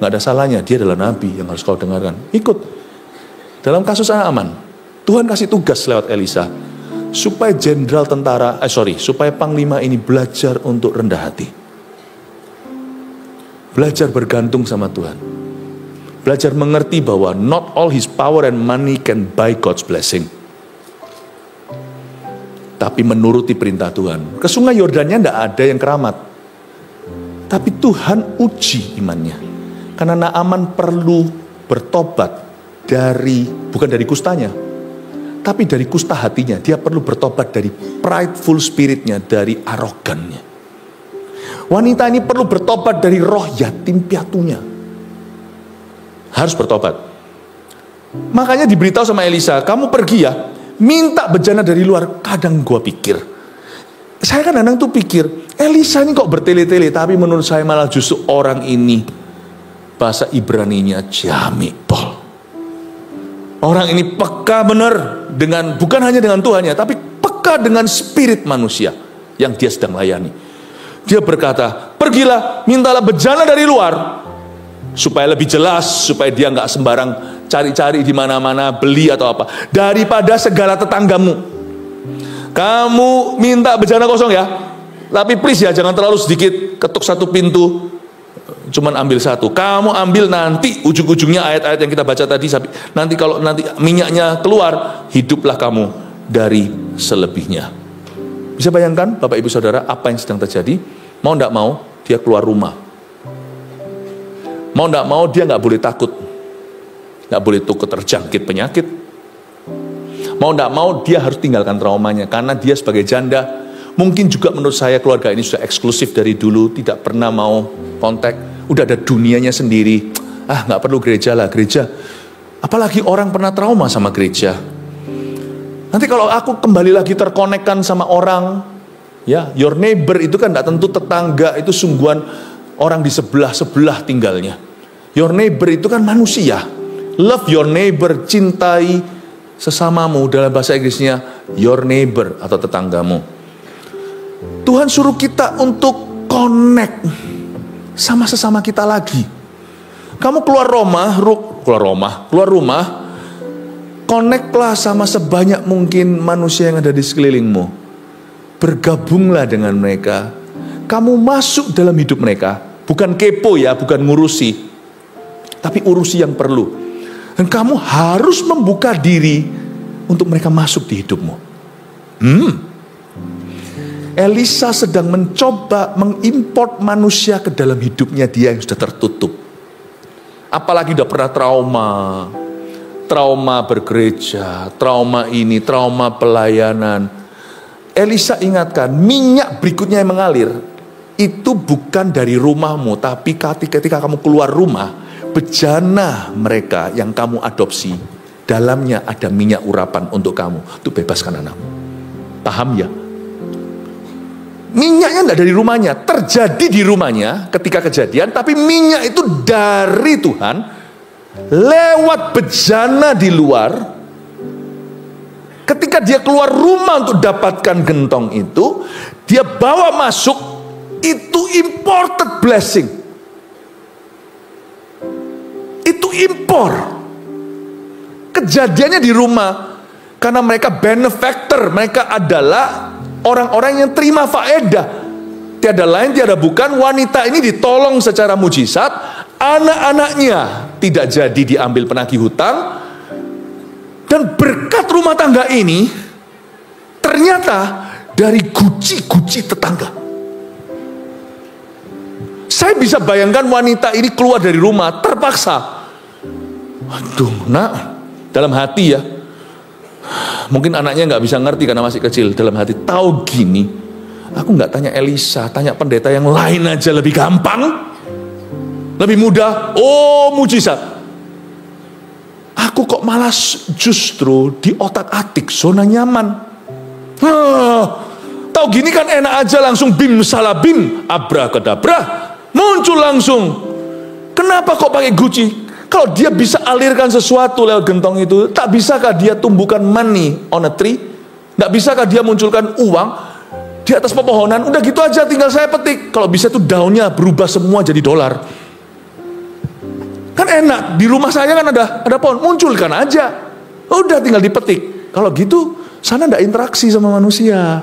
Nggak ada salahnya, dia adalah nabi yang harus kau dengarkan. Ikut. Dalam kasus Naaman, Tuhan kasih tugas lewat Elisa supaya supaya panglima ini belajar untuk rendah hati, belajar bergantung sama Tuhan, belajar mengerti bahwa not all his power and money can buy God's blessing, tapi menuruti perintah Tuhan. Ke sungai Yordannya tidak ada yang keramat, tapi Tuhan uji imannya. Karena Naaman perlu bertobat bukan dari kustanya, tapi dari kusta hatinya. Dia perlu bertobat dari prideful spiritnya, dari arogannya. Wanita ini perlu bertobat dari roh yatim piatunya. Harus bertobat. Makanya diberitahu sama Elisa, kamu pergi ya, minta bejana dari luar. Kadang gue pikir, saya kan kadang tuh pikir, Elisa ini kok bertele-tele, tapi menurut saya malah justru orang ini, bahasa Ibraninya jamipol. Orang ini peka benar dengan, bukan hanya dengan Tuhannya, tapi peka dengan spirit manusia yang dia sedang layani. Dia berkata, pergilah, mintalah bejana dari luar, supaya lebih jelas, supaya dia nggak sembarang cari-cari di mana-mana beli atau apa, daripada segala tetanggamu. Kamu minta bejana kosong ya, tapi please ya jangan terlalu sedikit, ketuk 1 pintu, cuman ambil 1. Kamu ambil nanti ujung-ujungnya ayat-ayat yang kita baca tadi. Nanti kalau nanti minyaknya keluar, hiduplah kamu dari selebihnya. Bisa bayangkan Bapak Ibu Saudara apa yang sedang terjadi? Mau tidak mau dia keluar rumah. Mau tidak mau dia nggak boleh takut, nggak boleh takut terjangkit penyakit. Mau tidak mau dia harus tinggalkan traumanya, karena dia sebagai janda. Mungkin juga menurut saya keluarga ini sudah eksklusif dari dulu, tidak pernah mau kontak, udah ada dunianya sendiri. Nggak perlu gereja lah, gereja. Apalagi orang pernah trauma sama gereja. Nanti kalau aku kembali lagi terkonekkan sama orang, ya, your neighbor itu kan nggak tentu tetangga, itu sungguhan orang di sebelah tinggalnya. Your neighbor itu kan manusia. Love your neighbor, cintai sesamamu, dalam bahasa Inggrisnya your neighbor atau tetanggamu. Tuhan suruh kita untuk connect sama sesama kita lagi. Kamu keluar rumah, connectlah sama sebanyak mungkin manusia yang ada di sekelilingmu. Bergabunglah dengan mereka. Kamu masuk dalam hidup mereka, bukan kepo ya, bukan ngurusi, tapi urusi yang perlu. Dan kamu harus membuka diri untuk mereka masuk di hidupmu. Elisa sedang mencoba mengimport manusia ke dalam hidupnya dia yang sudah tertutup. Apalagi udah pernah trauma bergereja, trauma ini, trauma pelayanan. Elisa ingatkan, minyak berikutnya yang mengalir itu bukan dari rumahmu, tapi ketika kamu keluar rumah, bejana mereka yang kamu adopsi, dalamnya ada minyak urapan untuk kamu, untuk bebaskan anakmu. Paham ya? Minyaknya tidak dari rumahnya, terjadi di rumahnya ketika kejadian, tapi minyak itu dari Tuhan, lewat bejana di luar. Ketika dia keluar rumah untuk dapatkan gentong itu, dia bawa masuk, itu imported blessing. Itu impor. Kejadiannya di rumah, karena mereka benefactor, mereka adalah orang-orang yang terima faedah. Tiada lain tiada bukan, wanita ini ditolong secara mujizat, anak-anaknya tidak jadi diambil penagih hutang, dan berkat rumah tangga ini ternyata dari guci-guci tetangga. Saya bisa bayangkan wanita ini keluar dari rumah terpaksa. Aduh, nak, dalam hati ya. Mungkin anaknya nggak bisa ngerti karena masih kecil. Dalam hati, tahu gini, aku nggak tanya Elisa, tanya pendeta yang lain aja lebih gampang, lebih mudah. Oh, mujizat. Aku kok malas justru di otak-atik zona nyaman. Tahu gini kan enak aja, langsung bim salabim, abrakadabra, muncul langsung. Kenapa kok pakai Gucci? Kalau dia bisa alirkan sesuatu lewat gentong itu, tak bisakah dia tumbuhkan money on a tree? Tak bisakah dia munculkan uang di atas pepohonan? Udah gitu aja, tinggal saya petik. Kalau bisa tuh daunnya berubah semua jadi dolar. Kan enak, di rumah saya kan ada pohon, munculkan aja. Udah tinggal dipetik. Kalau gitu, sana ndak interaksi sama manusia.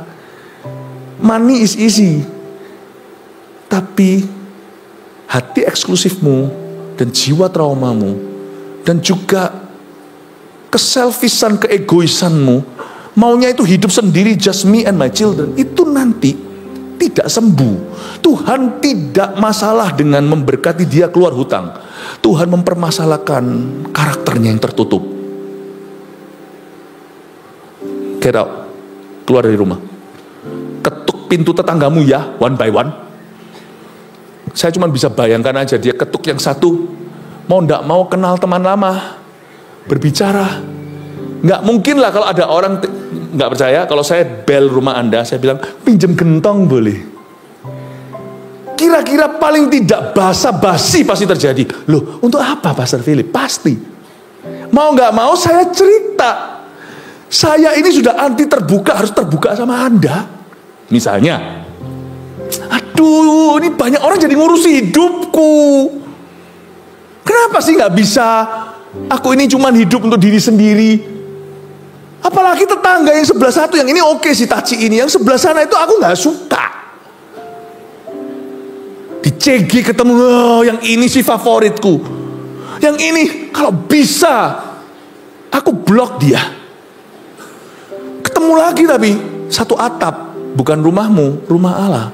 Money is easy. Tapi hati eksklusifmu dan jiwa traumamu dan juga keselfishan, keegoisanmu, maunya itu hidup sendiri, just me and my children, itu nanti tidak sembuh. Tuhan tidak masalah dengan memberkati dia keluar hutang. Tuhan mempermasalahkan karakternya yang tertutup. Get out, keluar dari rumah. Ketuk pintu tetanggamu ya, one by one. Saya cuma bisa bayangkan aja, dia ketuk yang satu, mau ndak mau kenal teman lama, berbicara. Nggak mungkin lah kalau ada orang nggak percaya, kalau saya bel rumah Anda, saya bilang pinjem gentong boleh. Kira-kira paling tidak basa-basi pasti terjadi. Loh, untuk apa Pastor Philip? Pasti. Mau nggak mau saya cerita. Saya ini sudah anti terbuka, harus terbuka sama Anda. Misalnya, aduh, ini banyak orang jadi ngurusi hidupku. Kenapa sih nggak bisa? Aku ini cuma hidup untuk diri sendiri. Apalagi tetangga yang sebelah satu, yang ini oke si Taci ini, yang sebelah sana itu aku nggak suka. Di CG ketemu, oh, yang ini sih favoritku. Yang ini kalau bisa aku blok dia. Ketemu lagi tapi satu atap, bukan rumahmu, rumah Allah.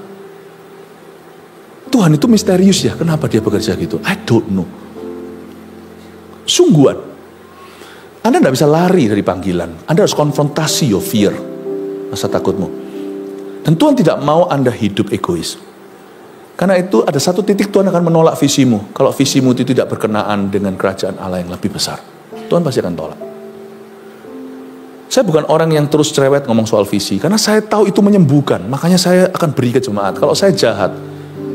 Tuhan itu misterius ya, kenapa dia bekerja gitu? I don't know. Sungguhan. Anda tidak bisa lari dari panggilan. Anda harus konfrontasi your fear, rasa takutmu. Dan Tuhan tidak mau Anda hidup egois. Karena itu ada satu titik Tuhan akan menolak visimu. Kalau visimu itu tidak berkenaan dengan kerajaan Allah yang lebih besar, Tuhan pasti akan tolak. Saya bukan orang yang terus cerewet ngomong soal visi, karena saya tahu itu menyembuhkan. Makanya saya akan beri ke jemaat. Kalau saya jahat,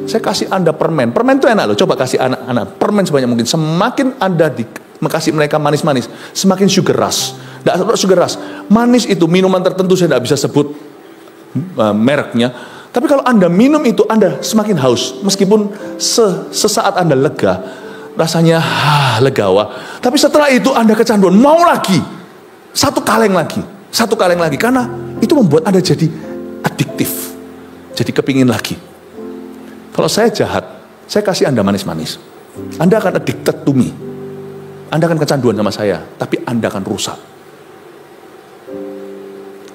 saya kasih Anda permen. Permen itu enak loh. Coba kasih anak-anak permen sebanyak mungkin. Semakin Anda kasih mereka manis-manis, semakin sugar rush. Tidak sugar rush. Manis itu minuman tertentu, saya tidak bisa sebut mereknya. Tapi kalau Anda minum itu, Anda semakin haus. Meskipun sesaat Anda lega, rasanya legawa. Tapi setelah itu Anda kecanduan, mau lagi. Satu kaleng lagi. Karena itu membuat Anda jadi adiktif. Jadi kepingin lagi. Kalau saya jahat, saya kasih Anda manis-manis. Anda akan addicted to me. Anda akan kecanduan sama saya, tapi Anda akan rusak.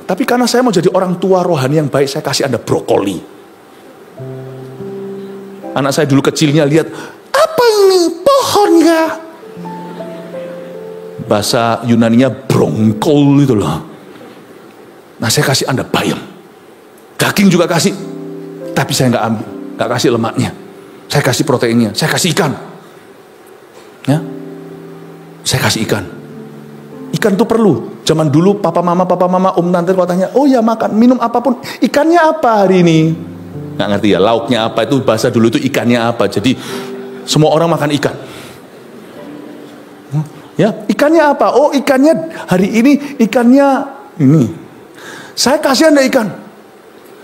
Tapi karena saya mau jadi orang tua rohani yang baik, saya kasih Anda brokoli. Anak saya dulu kecilnya lihat, apa ini? Pohon ya? Bahasa Yunaninya brongkol itu loh. Nah, saya kasih Anda bayam. Daging juga kasih. Tapi saya nggak kasih lemaknya. Saya kasih proteinnya. Saya kasih ikan. Ya, saya kasih ikan. Ikan itu perlu. Zaman dulu papa mama, om tante kalau tanya, oh ya makan, minum apapun. Ikannya apa hari ini? Nggak ngerti ya, lauknya apa, itu bahasa dulu itu ikannya apa. Jadi semua orang makan ikan. Ya, ikannya apa? Oh, ikannya hari ini, ikannya ini. Saya kasih Anda ikan.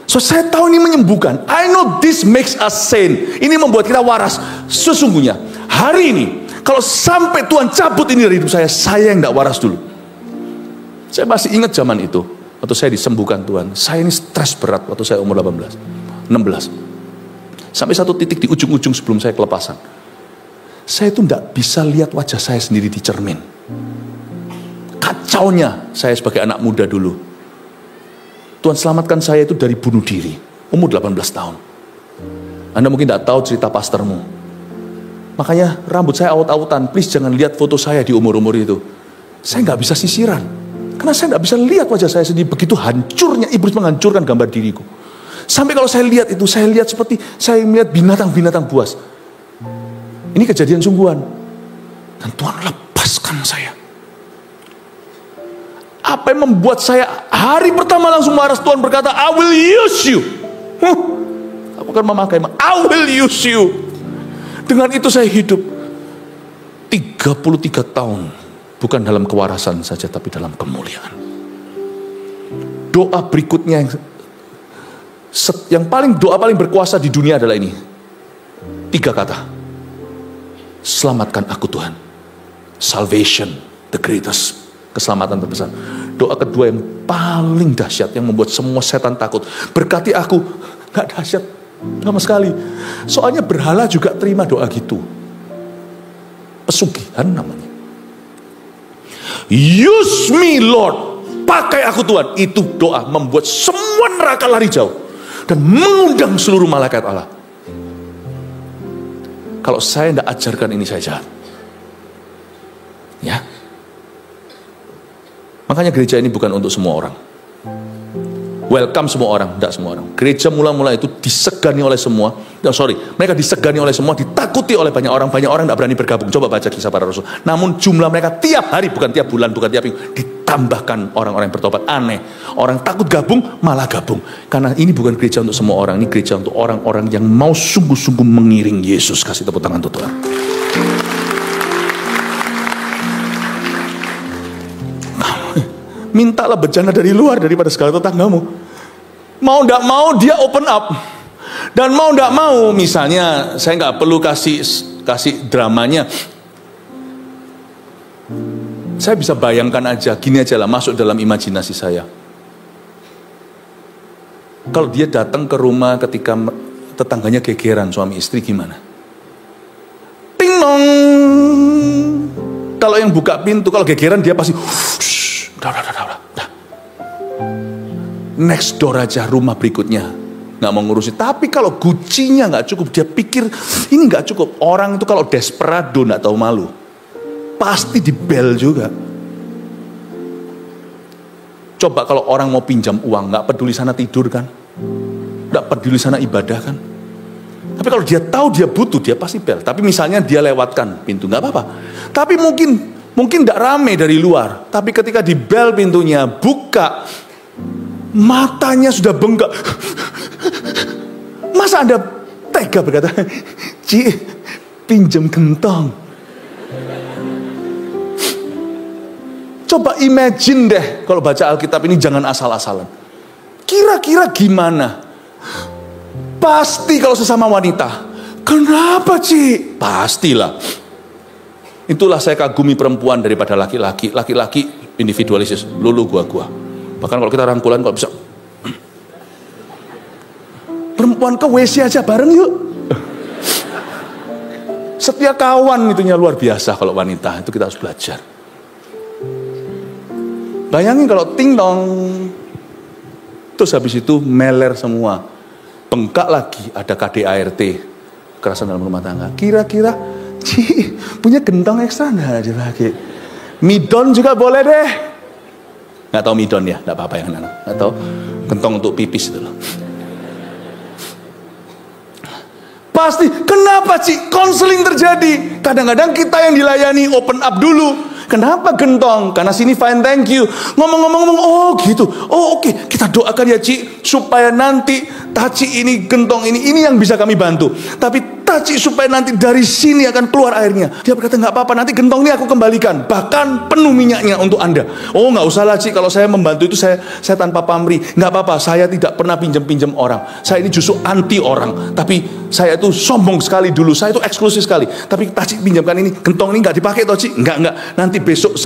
So saya tahu ini menyembuhkan. I know this makes us sane. Ini membuat kita waras. Sesungguhnya hari ini, kalau sampai Tuhan cabut ini dari hidup saya yang tidak waras dulu. Saya masih ingat zaman itu, waktu saya disembuhkan Tuhan. Saya ini stres berat waktu saya umur 16. Sampai satu titik di ujung-ujung sebelum saya kelepasan. Saya itu tidak bisa lihat wajah saya sendiri di cermin. Kacaunya saya sebagai anak muda dulu. Tuhan selamatkan saya itu dari bunuh diri, umur 18 tahun. Anda mungkin tidak tahu cerita pastormu. Makanya rambut saya awut-awutan, please jangan lihat foto saya di umur-umur itu. Saya nggak bisa sisiran, karena saya nggak bisa lihat wajah saya sendiri. Begitu hancurnya iblis menghancurkan gambar diriku. Sampai kalau saya lihat itu, saya lihat seperti saya melihat binatang-binatang buas. Ini kejadian sungguhan. Dan Tuhan lepaskan saya. Apa yang membuat saya hari pertama langsung waras? Tuhan berkata, I will use you. Aku akan memakai, I will use you. Dengan itu saya hidup 33 tahun. Bukan dalam kewarasan saja, tapi dalam kemuliaan. Doa berikutnya doa paling berkuasa di dunia adalah ini. 3 kata. Selamatkan aku Tuhan. Salvation, the greatest. Keselamatan terbesar. Doa kedua yang paling dahsyat, yang membuat semua setan takut. Berkati aku, gak dahsyat sama sekali. Soalnya berhala juga terima doa gitu. Pesugihan namanya. Use me Lord. Pakai aku Tuhan. Itu doa membuat semua neraka lari jauh. Dan mengundang seluruh malaikat Allah. Kalau saya tidak ajarkan ini, saya jahat. Ya. Makanya gereja ini bukan untuk semua orang. Welcome semua orang, tidak semua orang. Gereja mula-mula itu disegani oleh semua. Mereka disegani oleh semua, ditakuti oleh banyak orang. Banyak orang tidak berani bergabung. Coba baca Kisah Para Rasul. Namun jumlah mereka tiap hari, bukan tiap bulan, bukan tiap minggu, ditambahkan orang-orang yang bertobat. Aneh. Orang takut gabung, malah gabung. Karena ini bukan gereja untuk semua orang. Ini gereja untuk orang-orang yang mau sungguh-sungguh mengiring Yesus. Kasih tepuk tangan untuk Tuhan. Mintalah bencana dari luar daripada segala tetanggamu. Mau tidak mau dia open up. Dan mau tidak mau, misalnya saya nggak perlu kasih dramanya. Saya bisa bayangkan aja, gini aja lah, masuk dalam imajinasi saya. Kalau dia datang ke rumah ketika tetangganya gegeran suami istri, gimana? Ting nong. Kalau yang buka pintu, kalau gegeran dia pasti udah. Next door aja, rumah berikutnya nggak mau ngurusin. Tapi kalau gucinya nggak cukup, dia pikir ini nggak cukup. Orang itu kalau desperado nggak tahu malu, pasti dibel juga. Coba kalau orang mau pinjam uang, nggak peduli sana tidur kan, nggak peduli sana ibadah kan. Tapi kalau dia tahu dia butuh, dia pasti bel. Tapi misalnya dia lewatkan pintu, nggak apa-apa. Tapi mungkin tidak rame dari luar, tapi ketika di bel pintunya, buka, matanya sudah bengkak. Masa Anda tega berkata, Ci, pinjam gentong. Coba imagine deh, kalau baca Alkitab ini jangan asal-asalan. Kira-kira gimana? Pasti kalau sesama wanita, kenapa Ci? Pastilah. Itulah saya kagumi perempuan daripada laki-laki. Laki-laki individualis, lulu gua. Bahkan kalau kita rangkulan, kalau bisa, perempuan ke WC aja bareng yuk. Setia kawan itunya luar biasa kalau wanita. Itu kita harus belajar. Bayangin kalau ting dong, terus habis itu meler semua, bengkak lagi, ada KDART, kekerasan dalam rumah tangga. Kira-kira punya gentong ekstra nggak aja lagi? Midon juga boleh deh. Nggak tahu midon ya, nggak apa-apa yang nggak tahu. Gentong untuk pipis itu loh. Pasti, kenapa sih konseling terjadi? Kadang-kadang kita yang dilayani open up dulu. Kenapa gentong? Karena sini fine, thank you. Ngomong-ngomong, oh gitu. Oh oke, kita doakan ya Ci, supaya nanti taci ini, gentong ini yang bisa kami bantu. Tapi taci supaya nanti dari sini akan keluar airnya. Dia berkata nggak apa-apa, nanti gentong ini aku kembalikan, bahkan penuh minyaknya untuk Anda. Oh nggak usah lah Ci, kalau saya membantu itu saya tanpa pamrih. Nggak apa-apa, saya tidak pernah pinjam orang. Saya ini justru anti orang. Tapi saya itu sombong sekali dulu, saya itu eksklusif sekali. Tapi taci pinjamkan ini, gentong ini nggak dipakai toh Ci? Nggak. Nanti besok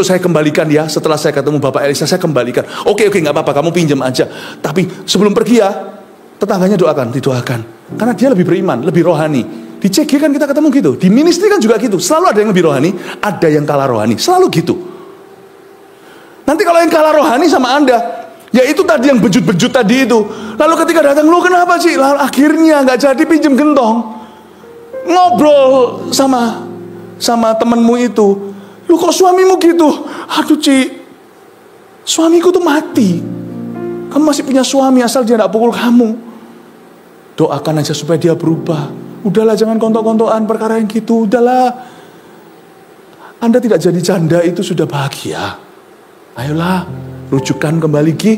saya kembalikan ya. Setelah saya ketemu Bapak Elisa, saya kembalikan. Oke, nggak apa-apa, kamu pinjam aja. Tapi sebelum pergi ya, tetangganya didoakan. Karena dia lebih beriman, lebih rohani. Di CG kan kita ketemu gitu. Di ministry kan juga gitu. Selalu ada yang lebih rohani, ada yang kalah rohani. Selalu gitu. Nanti kalau yang kalah rohani sama Anda, Ya itu tadi yang bejut-bejut tadi itu. Lalu ketika datang, lu kenapa sih? Lalu akhirnya nggak jadi pinjem gentong. Ngobrol sama temenmu itu. Lu kok suamimu gitu? Aduh Ci, suamiku tuh mati. Kamu masih punya suami asal dia gak pukul kamu. Doakan aja supaya dia berubah. Udahlah jangan kontok-kontokan perkara yang gitu. Udahlah. Anda tidak jadi janda itu sudah bahagia. Ayolah, rujukan kembali Ki.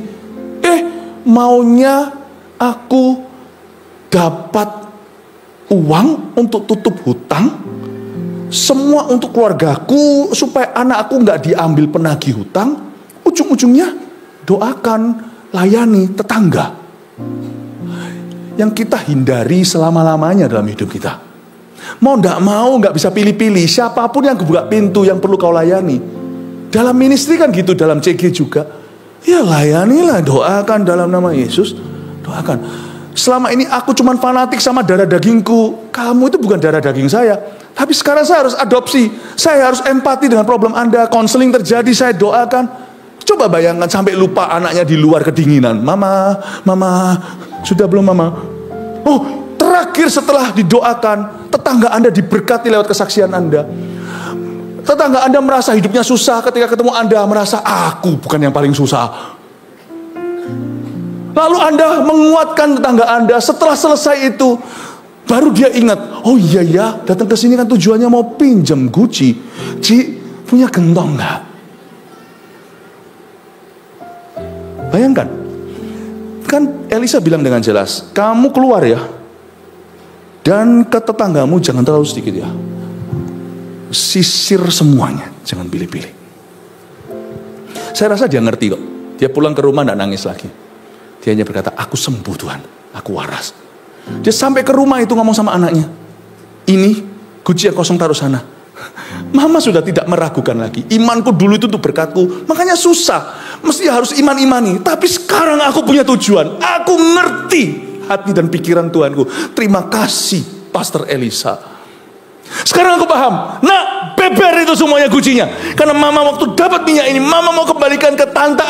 Maunya aku dapat uang untuk tutup hutang. Semua untuk keluargaku, supaya anak aku gak diambil penagih hutang. Ujung-ujungnya doakan, layani tetangga. Yang kita hindari selama-lamanya dalam hidup kita. Mau gak mau gak bisa pilih-pilih. Siapapun yang buka pintu yang perlu kau layani. Dalam ministry kan gitu, dalam CG juga. Ya layanilah, doakan dalam nama Yesus. Doakan. Selama ini aku cuman fanatik sama darah dagingku. Kamu itu bukan darah daging saya. Tapi sekarang saya harus adopsi. Saya harus empati dengan problem Anda. Konseling terjadi, saya doakan. Coba bayangkan sampai lupa anaknya di luar kedinginan. Mama, sudah belum mama? Oh, terakhir setelah didoakan, tetangga Anda diberkati lewat kesaksian Anda. Tetangga Anda merasa hidupnya susah, ketika ketemu Anda merasa, aku bukan yang paling susah. Lalu Anda menguatkan tetangga Anda. Setelah selesai itu, baru dia ingat, oh iya ya, datang ke sini kan tujuannya mau pinjam Gucci. Ci, punya gentong nggak? Bayangkan, kan Elisa bilang dengan jelas, kamu keluar ya, dan ke tetanggamu jangan terlalu sedikit ya. Sisir semuanya, jangan pilih-pilih. Saya rasa dia ngerti kok. Dia pulang ke rumah nggak nangis lagi. Dia hanya berkata, aku sembuh Tuhan, aku waras. Dia sampai ke rumah itu ngomong sama anaknya, ini Gucci yang kosong taruh sana. Mama sudah tidak meragukan lagi. Imanku dulu itu untuk berkatku, makanya susah. Mesti harus iman-imani. Tapi sekarang aku punya tujuan. Aku ngerti hati dan pikiran Tuhanku. Terima kasih Pastor Elisa. Sekarang aku paham. Nah, beber itu semuanya Gucci-nya. Karena mama waktu dapat minyak ini, mama mau kembalikan ke tante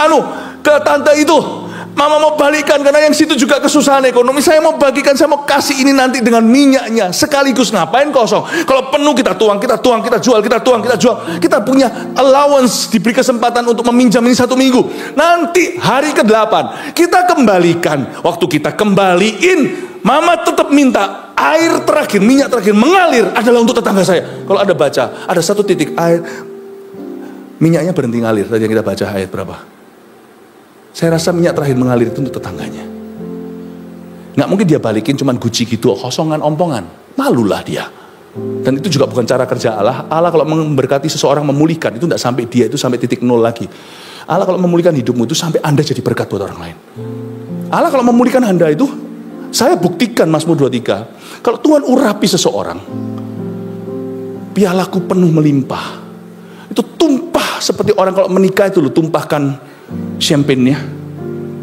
ke tante itu. Mama mau balikan karena yang situ juga kesusahan ekonomi. Saya mau bagikan, saya mau kasih ini nanti dengan minyaknya sekaligus. Ngapain kosong? Kalau penuh kita tuang, kita jual, kita tuang, kita jual. Kita punya allowance, diberi kesempatan untuk meminjam ini 1 minggu. Nanti hari ke-8 kita kembalikan. Waktu kita kembaliin, mama tetap minta air terakhir, minyak terakhir mengalir adalah untuk tetangga saya. Kalau Anda baca, ada 1 titik air, minyaknya berhenti ngalir. Tadi yang kita baca ayat berapa? Saya rasa minyak terakhir mengalir itu untuk tetangganya. Nggak mungkin dia balikin cuman Gucci gitu, kosongan, ompongan. Malulah dia. Dan itu juga bukan cara kerja Allah. Allah kalau memberkati seseorang, memulihkan, itu nggak sampai dia itu sampai titik 0 lagi. Allah kalau memulihkan hidupmu itu sampai Anda jadi berkat buat orang lain. Allah kalau memulihkan Anda itu, saya buktikan Mazmur 23. Kalau Tuhan urapi seseorang, pialaku penuh melimpah. Itu tumpah seperti orang kalau menikah itu loh, tumpahkan champagne-nya,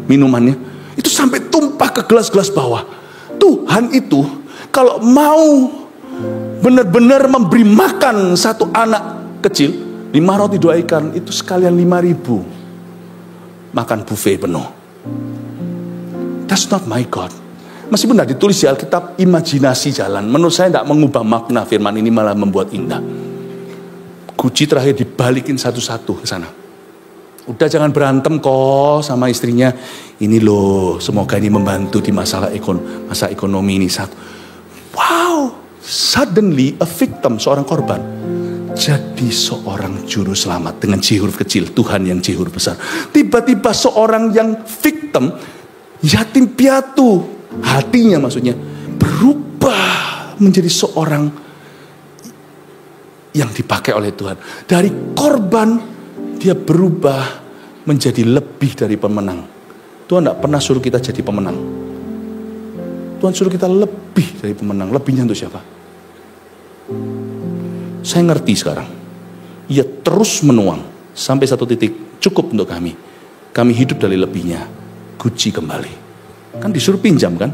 minumannya, itu sampai tumpah ke gelas-gelas bawah. Tuhan itu kalau mau benar-benar memberi makan 1 anak kecil, 5 roti 2 ikan, itu sekalian 5.000 makan buffet penuh. That's not my God. Meskipun tidak ditulis di Alkitab, imajinasi jalan. Menurut saya tidak mengubah makna firman ini, malah membuat indah. Gucci terakhir dibalikin satu-satu ke sana. Udah jangan berantem kok sama istrinya. Ini loh, semoga ini membantu di masa ekonomi ini. Wow, suddenly a victim, seorang korban, jadi seorang juru selamat dengan J huruf kecil, Tuhan yang J huruf besar. Tiba-tiba seorang yang victim, yatim piatu, hatinya maksudnya, berubah menjadi seorang yang dipakai oleh Tuhan. Dari korban, dia berubah menjadi lebih dari pemenang. Tuhan tidak pernah suruh kita jadi pemenang. Tuhan suruh kita lebih dari pemenang. Lebihnya untuk siapa? Saya ngerti sekarang. Ia terus menuang sampai 1 titik, cukup untuk kami. Kami hidup dari lebihnya. Gucci kembali. Kan disuruh pinjam kan?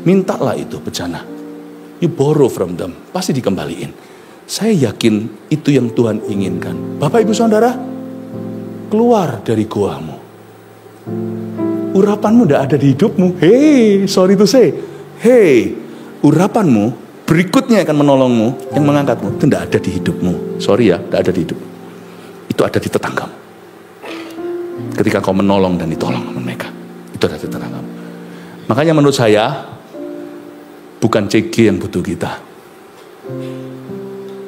Mintalah itu bejana. You borrow from them. Pasti dikembaliin. Saya yakin itu yang Tuhan inginkan. Bapak Ibu Saudara, keluar dari goamu. urapanmu tidak ada di hidupmu. Hey, sorry to say. Hey, urapanmu berikutnya akan menolongmu, yang mengangkatmu, itu tidak ada di hidupmu. Sorry ya, tidak ada di hidup. Itu ada di tetanggamu. Ketika kau menolong dan ditolong sama mereka, itu ada di tetanggamu. Makanya menurut saya, bukan CG yang butuh kita.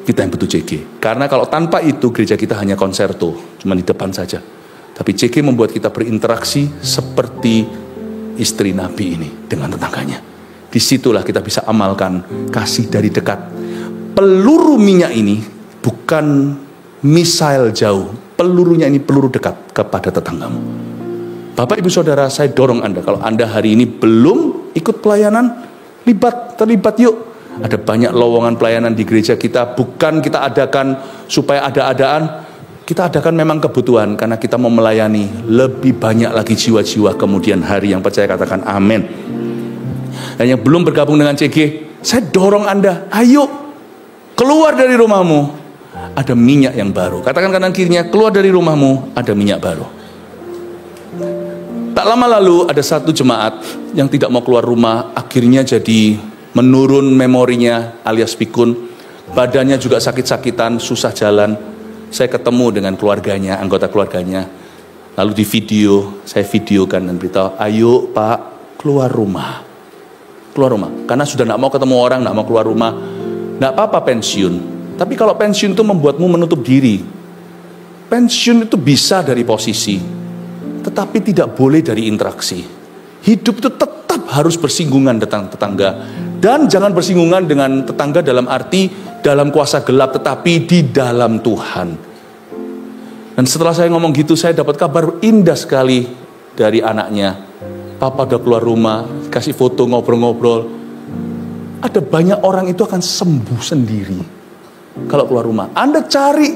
Kita yang butuh CG. Karena kalau tanpa itu gereja kita hanya konserto, cuma di depan saja. Tapi CG membuat kita berinteraksi seperti istri Nabi ini dengan tetangganya. Disitulah kita bisa amalkan kasih dari dekat. Peluru minyak ini bukan misail jauh. Pelurunya ini peluru dekat kepada tetanggamu. Bapak ibu saudara, saya dorong Anda, kalau Anda hari ini belum ikut pelayanan, terlibat yuk. Ada banyak lowongan pelayanan di gereja kita. Bukan kita adakan supaya ada-adaan. Kita adakan memang kebutuhan, karena kita mau melayani lebih banyak lagi jiwa-jiwa kemudian hari. Yang percaya katakan amin. Dan yang belum bergabung dengan CG, saya dorong Anda, ayo keluar dari rumahmu, ada minyak yang baru. Katakan kanan kirinya, keluar dari rumahmu, ada minyak baru. Tak lama lalu ada satu jemaat yang tidak mau keluar rumah, akhirnya jadi menurun memorinya alias pikun, badannya juga sakit-sakitan, susah jalan. Saya ketemu dengan keluarganya, anggota keluarganya, lalu di video, saya videokan dan beritahu, ayo Pak, keluar rumah. Keluar rumah, karena sudah tidak mau ketemu orang, tidak mau keluar rumah. Tidak apa-apa pensiun, tapi kalau pensiun itu membuatmu menutup diri. Pensiun itu bisa dari posisi, tetapi tidak boleh dari interaksi. Hidup itu tetap harus bersinggungan dengan tetangga. Dan jangan bersinggungan dengan tetangga dalam arti dalam kuasa gelap, tetapi di dalam Tuhan. Dan setelah saya ngomong gitu, saya dapat kabar indah sekali dari anaknya. Papa udah keluar rumah, kasih foto, ngobrol-ngobrol. Ada banyak orang itu akan sembuh sendiri kalau keluar rumah. Anda cari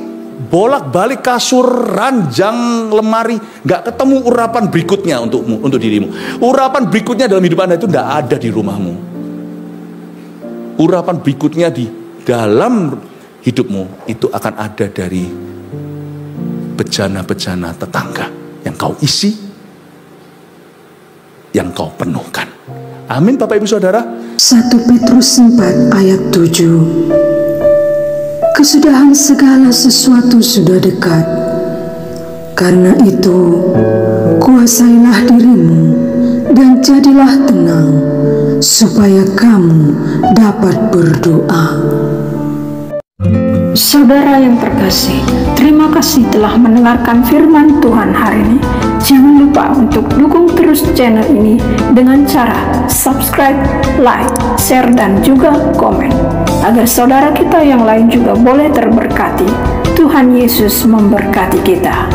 bolak-balik kasur, ranjang, lemari, gak ketemu urapan berikutnya untuk dirimu. Urapan berikutnya dalam hidup Anda itu gak ada di rumahmu. Urapan berikutnya di dalam hidupmu itu akan ada dari bejana-bejana tetangga yang kau isi, yang kau penuhkan. Amin Bapak Ibu Saudara. 1 Petrus 4 ayat 7. Kesudahan segala sesuatu sudah dekat. Karena itu, kuasailah dirimu dan jadilah tenang, supaya kamu dapat berdoa. Saudara yang terkasih, terima kasih telah mendengarkan firman Tuhan hari ini. Jangan lupa untuk dukung terus channel ini dengan cara subscribe, like, share, dan juga komen, agar saudara kita yang lain juga boleh terberkati. Tuhan Yesus memberkati kita.